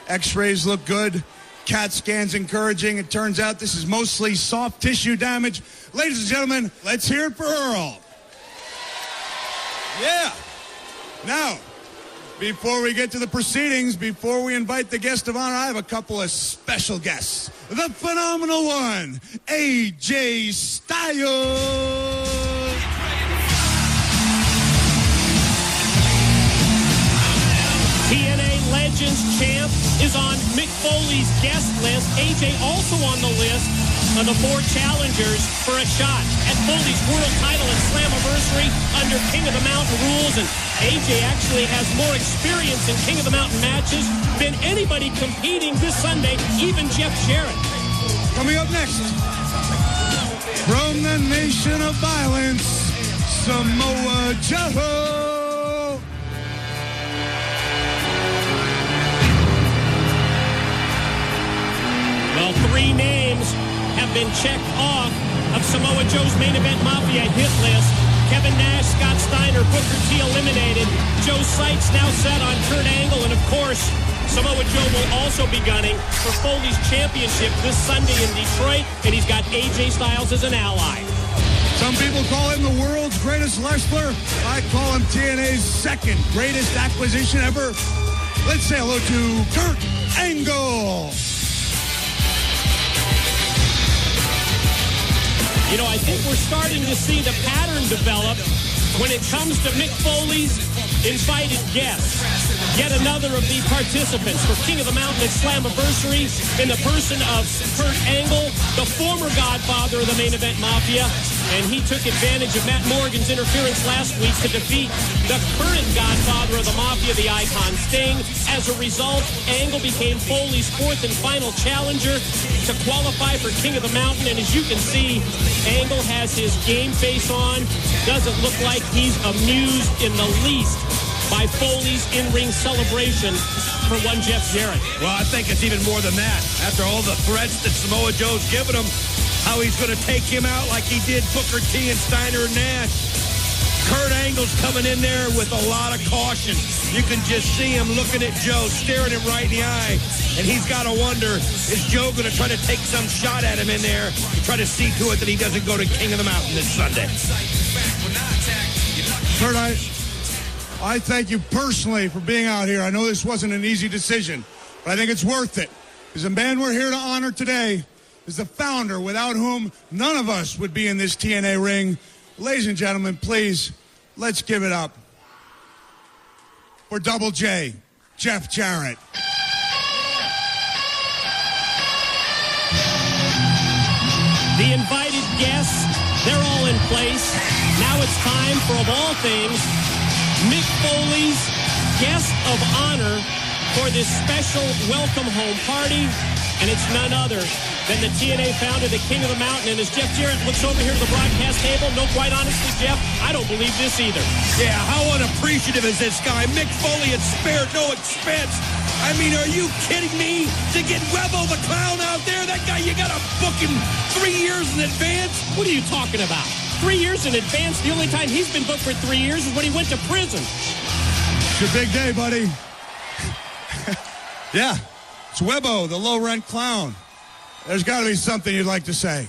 X-rays look good. CAT scans encouraging. It turns out this is mostly soft tissue damage. Ladies and gentlemen, let's hear it for Earl. Yeah. Now, before we get to the proceedings, before we invite the guest of honor, I have a couple of special guests. The phenomenal one, AJ Styles. TNA Legends champ is on Mick Foley's guest list. AJ also on the list of the 4 challengers for a shot at Foley's world title at Slammiversary under King of the Mountain rules. And AJ actually has more experience in King of the Mountain matches than anybody competing this Sunday, even Jeff Jarrett. Coming up next, from the Nation of Violence, Samoa Joe. Well, 3 names have been checked off of Samoa Joe's main event Mafia hit list. Kevin Nash, Scott Steiner, Booker T eliminated. Joe's sights now set on Kurt Angle, and of course, Samoa Joe will also be gunning for Foley's championship this Sunday in Detroit, and he's got AJ Styles as an ally. Some people call him the world's greatest wrestler. I call him TNA's second greatest acquisition ever. Let's say hello to Kurt Angle. You know, I think we're starting to see the pattern develop when it comes to Mick Foley's invited guests. Yet another of the participants for King of the Mountain at Slammiversary in the person of Kurt Angle, the former godfather of the main event Mafia, and he took advantage of Matt Morgan's interference last week to defeat the current godfather of the Mafia, the Icon Sting. As a result, Angle became Foley's 4th and final challenger to qualify for King of the Mountain, and as you can see, Angle has his game face on. Doesn't look like he's amused in the least by Foley's in-ring celebration for one Jeff Jarrett. Well, I think it's even more than that. After all the threats that Samoa Joe's given him, how he's going to take him out like he did Booker T and Steiner and Nash. Kurt Angle's coming in there with a lot of caution. You can just see him looking at Joe, staring him right in the eye. And he's got to wonder, is Joe going to try to take some shot at him in there to try to see to it that he doesn't go to King of the Mountain this Sunday? Kurt, I thank you personally for being out here. I know this wasn't an easy decision, but I think it's worth it. Because the man we're here to honor today is the founder without whom none of us would be in this TNA ring. Ladies and gentlemen, please, let's give it up for Double J, Jeff Jarrett. The invited guests, they're all in place. Now it's time for, of all things, Mick Foley's guest of honor for this special welcome home party. And it's none other than the TNA founder, the King of the Mountain. And as Jeff Jarrett looks over here to the broadcast table, no, quite honestly, Jeff, I don't believe this either. Yeah, how unappreciative is this guy? Mick Foley had spared no expense. I mean, are you kidding me? To get Webbo the Clown out there, that guy, you got to book him 3 years in advance? What are you talking about? 3 years in advance? The only time he's been booked for 3 years is when he went to prison. It's your big day, buddy. Yeah, it's Webbo, the low-rent clown. There's got to be something you'd like to say.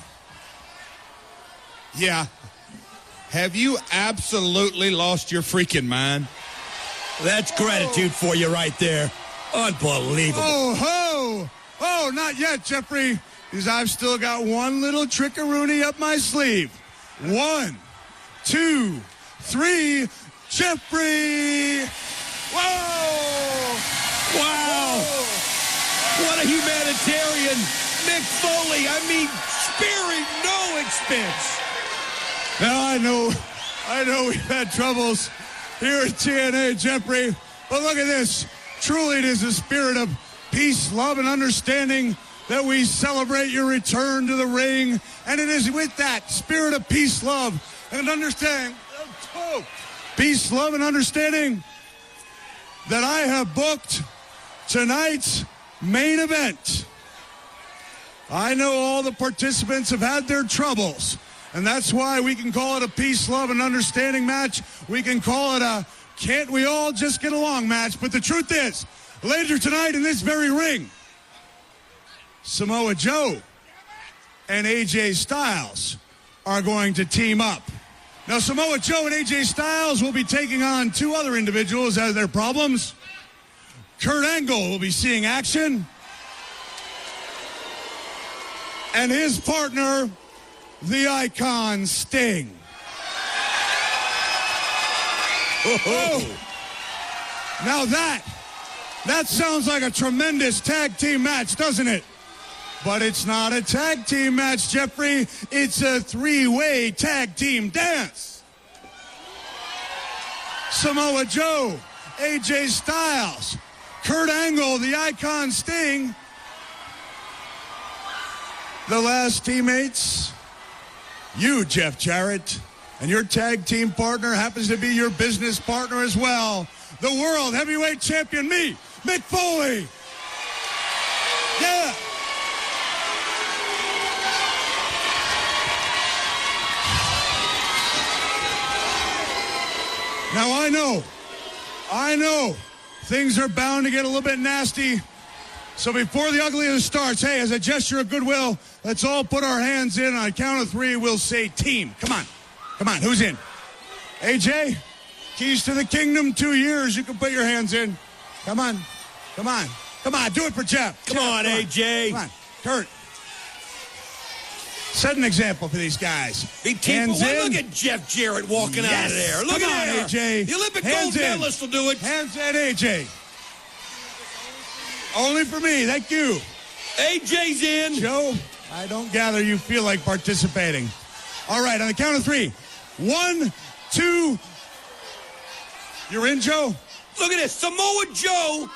Yeah. Have you absolutely lost your freaking mind? That's gratitude for you right there. Unbelievable. Oh, ho! Oh, not yet, Jeffrey, because I've still got one little trick-a-rooney up my sleeve. 1, 2, 3, Jeffrey! Whoa! Wow! What a humanitarian Mick Foley. I mean, sparing no expense. Now, I know we've had troubles here at TNA, Jeffrey, but look at this. Truly, it is a spirit of peace, love, and understanding that we celebrate your return to the ring. And it is with that spirit of peace, love, and understanding, peace, love, and understanding that I have booked tonight's main event. I know all the participants have had their troubles, and that's why we can call it a peace, love, and understanding match. We can call it a can't we all just get along match. But the truth is, later tonight in this very ring, Samoa Joe and AJ Styles are going to team up. Now, Samoa Joe and AJ Styles will be taking on two other individuals as their problems. Kurt Angle will be seeing action. And his partner, the Icon Sting. Oh. Now that sounds like a tremendous tag team match, doesn't it? But it's not a tag team match, Jeffrey. It's a three-way tag team dance. Samoa Joe, AJ Styles, Kurt Angle, the Icon Sting. The last teammates, you, Jeff Jarrett, and your tag team partner happens to be your business partner as well. The World Heavyweight Champion, me, Mick Foley. Yeah. Now, I know, things are bound to get a little bit nasty. So before the ugliness starts, hey, as a gesture of goodwill, let's all put our hands in. On a count of three, we'll say team. Come on, who's in? AJ, keys to the kingdom, 2 years. You can put your hands in. Come on, do it for Jeff. Come on, AJ. Come on, Kurt. Set an example for these guys. Hands in. Look at Jeff Jarrett walking out of there. Look Come at on, there. AJ. The Olympic Hands gold in. medalist will do it. Hands in, AJ. Only for me, thank you. AJ's in. Joe, I don't gather you feel like participating. All right, on the count of three. 1, 2. You're in, Joe? Look at this. Samoa Joe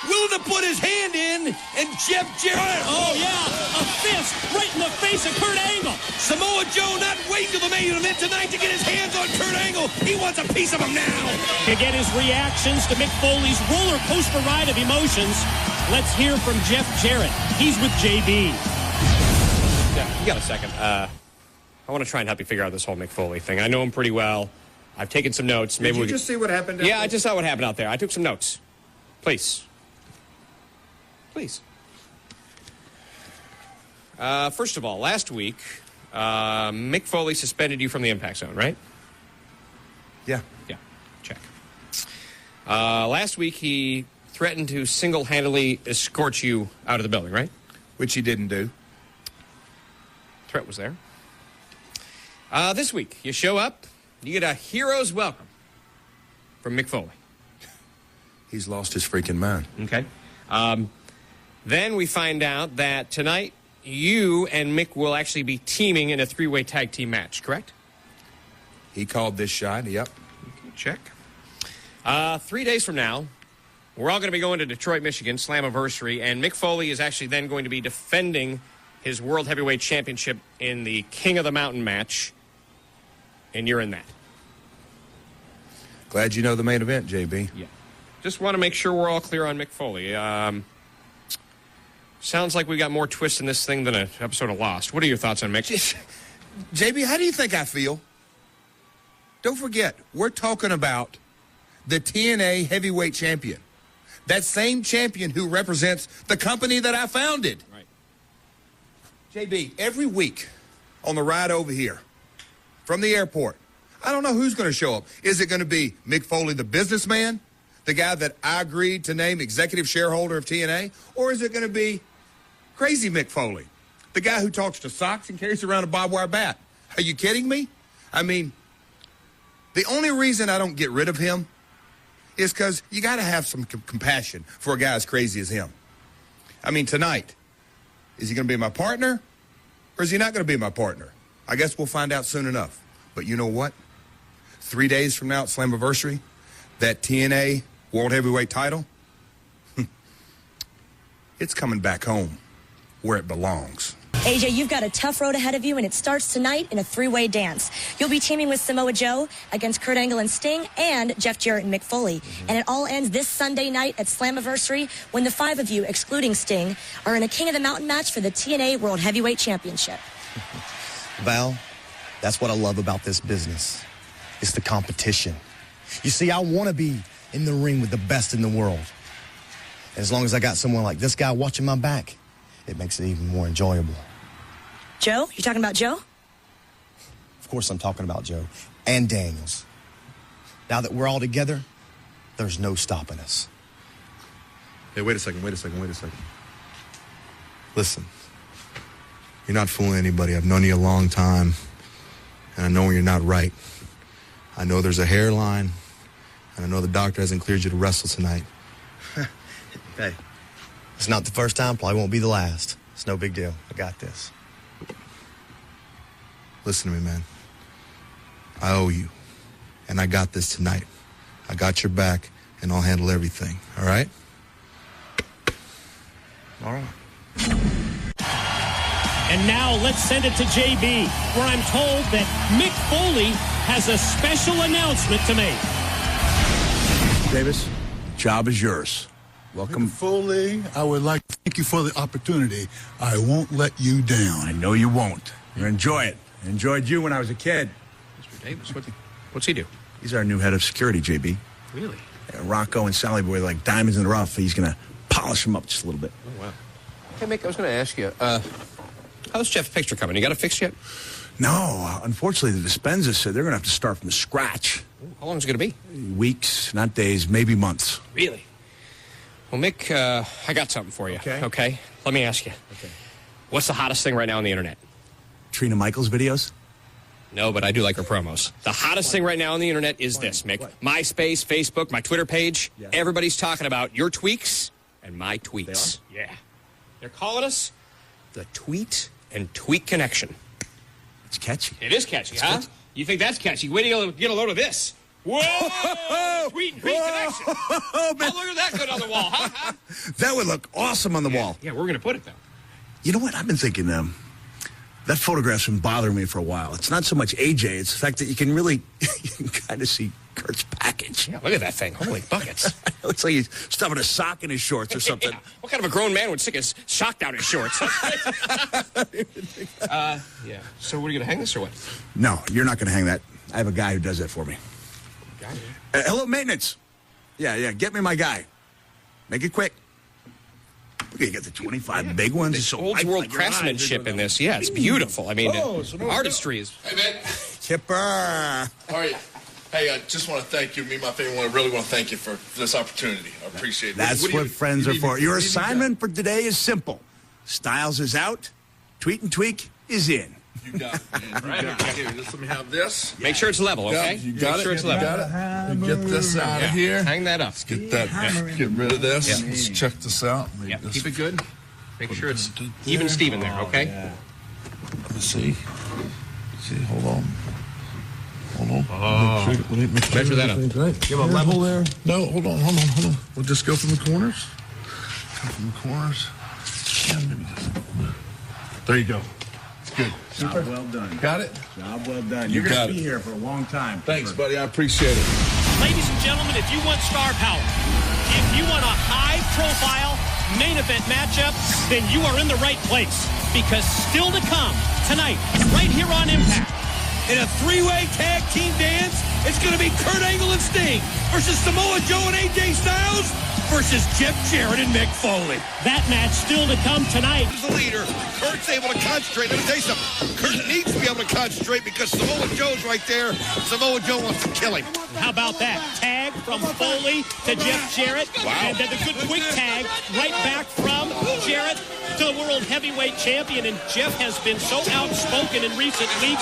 willing to put his hand in, and Jeff Jarrett. Oh, yeah, a fist right in the face of Kurt Angle. Samoa Joe not waiting till the main event tonight to get his hands on Kurt Angle. He wants a piece of him now. To get his reactions to Mick Foley's roller coaster ride of emotions, let's hear from Jeff Jarrett. He's with JB. Yeah, you got a second. I want to try and help you figure out this whole Mick Foley thing. I know him pretty well. I've taken some notes. Did you just see what happened? Yeah, I just saw what happened out there. I took some notes. Please. First of all, last week, Mick Foley suspended you from the Impact Zone, right? Yeah. Yeah, check. Last week, he threatened to single-handedly escort you out of the building, right? Which he didn't do. Threat was there. This week, you show up, you get a hero's welcome from Mick Foley. He's lost his freaking mind. Okay. Then we find out that tonight you and Mick will actually be teaming in a three-way tag team match, correct? He called this shot, yep. Okay, check. 3 days from now, we're all going to be going to Detroit, Michigan, Slammiversary, and Mick Foley is actually then going to be defending his World Heavyweight Championship in the King of the Mountain match, and you're in that. Glad you know the main event, JB. Yeah. Just want to make sure we're all clear on Mick Foley. Sounds like we got more twists in this thing than an episode of Lost. What are your thoughts on Mick? JB, how do you think I feel? Don't forget, we're talking about the TNA Heavyweight Champion. That same champion who represents the company that I founded. Right. JB, every week on the ride over here from the airport, I don't know who's going to show up. Is it going to be Mick Foley, the businessman, the guy that I agreed to name executive shareholder of TNA? Or is it going to be Crazy Mick Foley, the guy who talks to socks and carries around a barbed wire bat? Are you kidding me? I mean, the only reason I don't get rid of him is because you got to have some compassion for a guy as crazy as him. I mean, tonight, Is he going to be my partner, or is he not going to be my partner? I guess we'll find out soon enough. But you know what? 3 days from now at Slammiversary, that TNA World Heavyweight title, it's coming back home where it belongs. AJ, you've got a tough road ahead of you, and it starts tonight in a three-way dance. You'll be teaming with Samoa Joe against Kurt Angle and Sting, and Jeff Jarrett and Mick Foley. And it all ends this Sunday night at Slammiversary when the five of you, excluding Sting, are in a King of the Mountain match for the TNA World Heavyweight Championship. Val, that's what I love about this business. It's the competition. You see, I want to be in the ring with the best in the world. And as long as I got someone like this guy watching my back, it makes it even more enjoyable. Joe? You talking about Joe? Of course I'm talking about Joe and Daniels. Now that we're all together, there's no stopping us. Hey, wait a second. Listen, you're not fooling anybody. I've known you a long time, and I know when you're not right. I know there's a hairline, and I know the doctor hasn't cleared you to wrestle tonight. Hey, it's not the first time, probably won't be the last. It's no big deal. I got this. Listen to me, man. I owe you, and I got this tonight. I got your back, and I'll handle everything, all right? All right. And now let's send it to JB, where I'm told that Mick Foley has a special announcement to make. Davis, job is yours. Welcome. Mr. Foley, I would like to thank you for the opportunity. I won't let you down. I know you won't. You enjoy it. I enjoyed you when I was a kid. Mr. Davis, what's he do? He's our new head of security, JB. Really? Rocco and Sally Boy are like diamonds in the rough. He's going to polish them up just a little bit. Oh, wow. Hey, Mick, I was going to ask you, how's Jeff's picture coming? You got it fixed yet? No, unfortunately, the Dispenza said they're going to have to start from scratch. How long is it going to be? Weeks, not days, maybe months. Really? Well, Mick, I got something for you. Okay? Let me ask you. Okay. What's the hottest thing right now on the internet? Trina Michaels videos? No, but I do like her promos. The hottest thing right now on the internet is this, Mick. MySpace, Facebook, my Twitter page. Yeah. Everybody's talking about your tweaks and my tweets. Yeah. They're calling us the Tweet and Tweet Connection. It's catchy. It is catchy, huh? Catchy. You think that's catchy? Wait till you get a load of this. Whoa! Tweet and Tweet Connection. Oh, look at that good on the wall, huh? That would look awesome on the wall. Yeah, we're going to put it, though. You know what? I've been thinking, that photograph's been bothering me for a while. It's not so much AJ. It's the fact that you can really kind of see Kurt's package. Yeah, look at that thing. Holy buckets. It looks like he's stuffing a sock in his shorts or something. Yeah. What kind of a grown man would stick his sock down his shorts? Yeah. So what, are you going to hang this or what? No, you're not going to hang that. I have a guy who does that for me. Hello, maintenance. Yeah, get me my guy. Make it quick. Look, you got the 25 big ones. It's old world craftsmanship in this. Yeah, it's beautiful. I mean, artistry is... Hey, man. Kipper. How are you? Hey, I just want to thank you. Me and my family really want to thank you for this opportunity. I appreciate it. That's what friends are for. Your assignment for today is simple. Styles is out. Tweet and Tweak is in. You got it, man. Right. Here, just let me have this. Make sure it's level, okay? You got Make sure it's level. You got it. Get this out of here. Hang that up. Let's get that. Get rid of this. Yeah. Let's check this out. Yeah. Keep it good. Make sure it's even Steven there, okay? Yeah. Let me see. Hold on. Measure that up. You have a level there? No, hold on. We'll just go from the corners. There you go. Good. Job well done. Got it? Job well done. You're going to be here for a long time. Thanks, buddy. I appreciate it. Ladies and gentlemen, if you want star power, if you want a high-profile main event matchup, then you are in the right place. Because still to come tonight, right here on Impact, in a three-way tag team dance, it's going to be Kurt Angle and Sting versus Samoa Joe and AJ Styles versus Jeff Jarrett and Mick Foley. That match still to come tonight. As the leader, Kurt's able to concentrate. Let me tell you something. Kurt needs to be able to concentrate because Samoa Joe's right there. Samoa Joe wants to kill him. How about that? Tag from Foley to Jeff Jarrett. Wow. And then the good quick tag right back from Jarrett to to the World Heavyweight Champion, and Jeff has been so outspoken in recent weeks,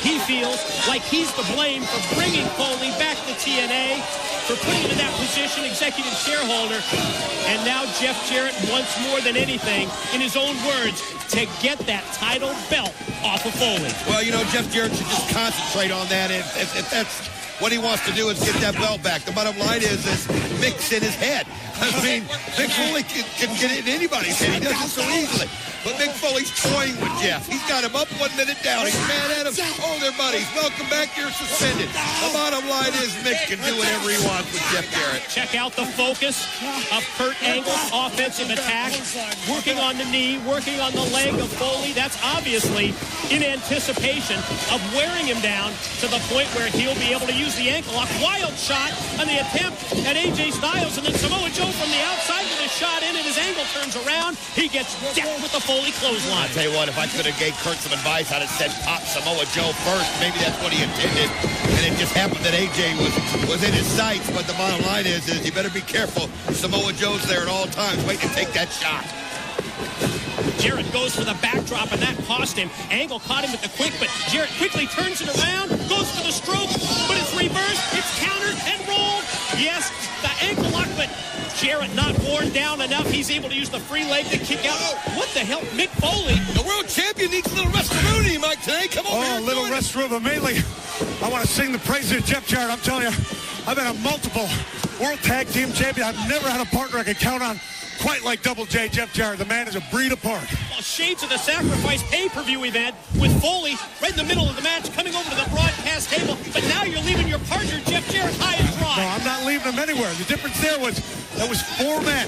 he feels like he's to blame for bringing Foley back to TNA, for putting him in that position, executive shareholder. And now Jeff Jarrett wants more than anything, in his own words, to get that title belt off of Foley. Well, you know, Jeff Jarrett should just concentrate on that. If that's what he wants to do, is get that belt back. The bottom line is Mick's in his head. I mean, Mick Foley can get it in anybody's head. He does it so easily. But Mick Foley's toying with Jeff. He's got him up 1 minute down. He's mad at him. Oh, they're buddies. Welcome back. You're suspended. The bottom line is Mick can do whatever he wants with Jeff Jarrett. Check out the focus of Kurt Angle's offensive attack. Working on the knee, working on the leg of Foley. That's obviously in anticipation of wearing him down to the point where he'll be able to use the ankle lock. Wild shot on the attempt at AJ Styles, and then Samoa Joe from the outside with a shot in, and his angle turns around. He gets decked with the Foley clothesline. I'll tell you what, if I could have gave Kurt some advice, I'd have said pop Samoa Joe first. Maybe that's what he intended, and it just happened that AJ was in his sights. But the bottom line is you better be careful. Samoa Joe's there at all times waiting to take that shot. Jarrett goes for the backdrop, and that cost him. Angle caught him with the quick, but Jarrett quickly turns it around, goes for the stroke, but it's reversed, it's countered and rolled. Yes, the ankle lock, but Jarrett not worn down enough. He's able to use the free leg to kick out. What the hell, Mick Foley? The world champion needs a little rest-a-rooney, Mike, today. Come over here. Oh, a little rest-a-rooney, but mainly I want to sing the praises of Jeff Jarrett. I'm telling you, I've been a multiple World Tag Team Champion. I've never had a partner I could count on quite like Double J, Jeff Jarrett. The man is a breed apart. Well, Shades of the Sacrifice pay-per-view event with Foley right in the middle of the match, coming over to the broadcast table. But now you're leaving your partner, Jeff Jarrett, high and dry. No, I'm not leaving him anywhere. The difference there was that was 4 men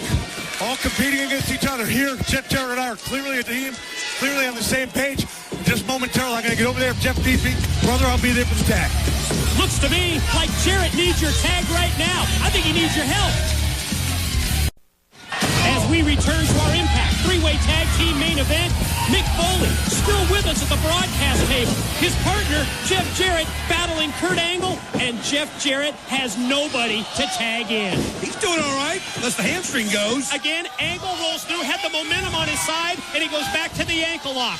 all competing against each other. Here, Jeff Jarrett and I are clearly a team, clearly on the same page. Just momentarily, I'm going to get over there. If Jeff needs me, brother, I'll be there for the tag. Looks to me like Jarrett needs your tag right now. I think he needs your help. As we return to our Impact 3-way tag team main event, Mick Foley still with us at the broadcast table. His partner, Jeff Jarrett, battling Kurt Angle, and Jeff Jarrett has nobody to tag in. He's doing all right, unless the hamstring goes. Again, Angle rolls through, had the momentum on his side, and he goes back to the ankle lock.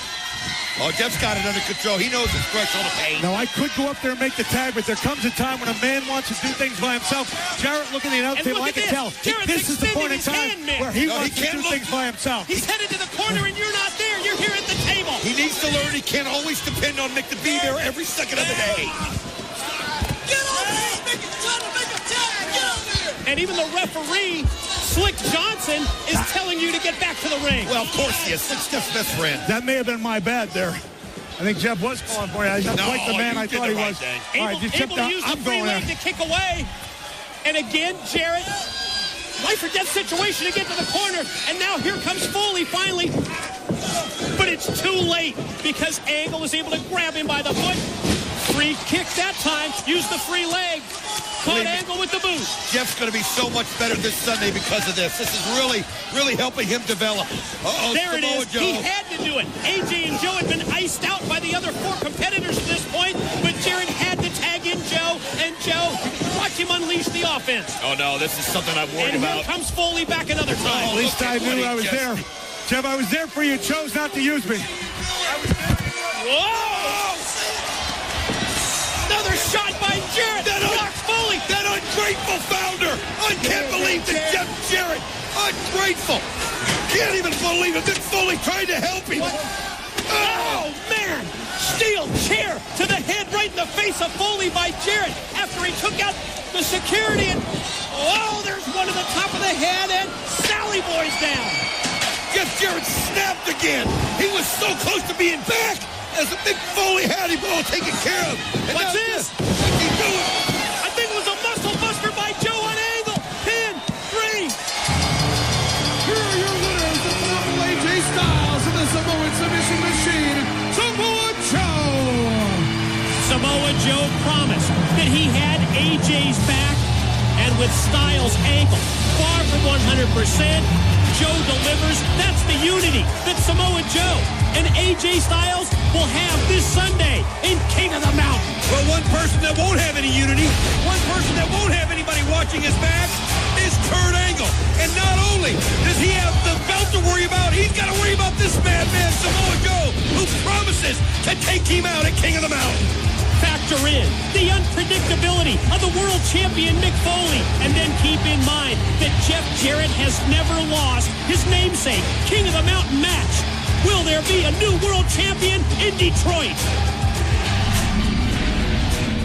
Oh, Jeff's got it under control. He knows his threshold of pain. Now, I could go up there and make the tag, but there comes a time when a man wants to do things by himself. Jarrett looking at the announce table, I can tell. This is the point in time where he wants to do things by himself. He's headed to the corner, and you're not there. You're here at the table. He needs to learn he can't always depend on Mick to be there every second of the day. Get over here! Mick is trying to make a tag! Get over here! And even the referee, Slick Johnson, is telling you to get back to the ring. Well, of course he is. Slick's Jeff's best friend. That may have been my bad there. I think Jeff was calling for you. He's not quite the man I thought he was. All right, able to use the free leg to kick away. And again, Jarrett, life or death situation to get to the corner. And now here comes Foley finally. But it's too late because Angle is able to grab him by the foot. Free kick that time. Use the free leg. Caught Angle with the boot. Jeff's going to be so much better this Sunday because of this. This is really helping him develop. Uh-oh, there Samoa it is. Joe. He had to do it. AJ and Joe had been iced out by the other 4 competitors at this point, but Jarrett had to tag in Joe, and Joe, watch him unleash the offense. Oh, no, this is something I'm worried about. And here comes Foley back another time. At least I knew I was there. Jeff, I was there for you. Chose not to use me. Whoa! Another shot by Jarrett. Knocks Foley. That ungrateful founder. I can't believe that Jeff Jarrett. Ungrateful. Can't even believe it. Mick Foley tried to help him. Oh, man. Steel chair to the head right in the face of Foley by Jarrett after he took out the security. And, oh, there's one to the top of the head, and Sally Boy's down. Jeff Jarrett snapped again. He was so close to being back as Mick Foley had him all taken care of. And what's this? What's he doing? I think it was a muscle buster by Joe on Angle. Pin 3. Here are your winners, the phenomenal AJ Styles and the Samoan submission machine, Samoa Joe. Samoa Joe promised that he had AJ's back, and with Styles' ankle far from 100%, Joe delivers. That's the unity that Samoa Joe and AJ Styles will have this Sunday in King of the Mountain. Well, one person that won't have any unity, one person that won't have anybody watching his back is Kurt Angle. And not only does he have the belt to worry about, he's got to worry about this this madman Samoa Joe, who promises to take him out at King of the Mountain. Factor in the unpredictability of the world champion Mick Foley, and then keep in mind that Jeff Jarrett has never lost his namesake King of the Mountain match. Will there be a new world champion in Detroit?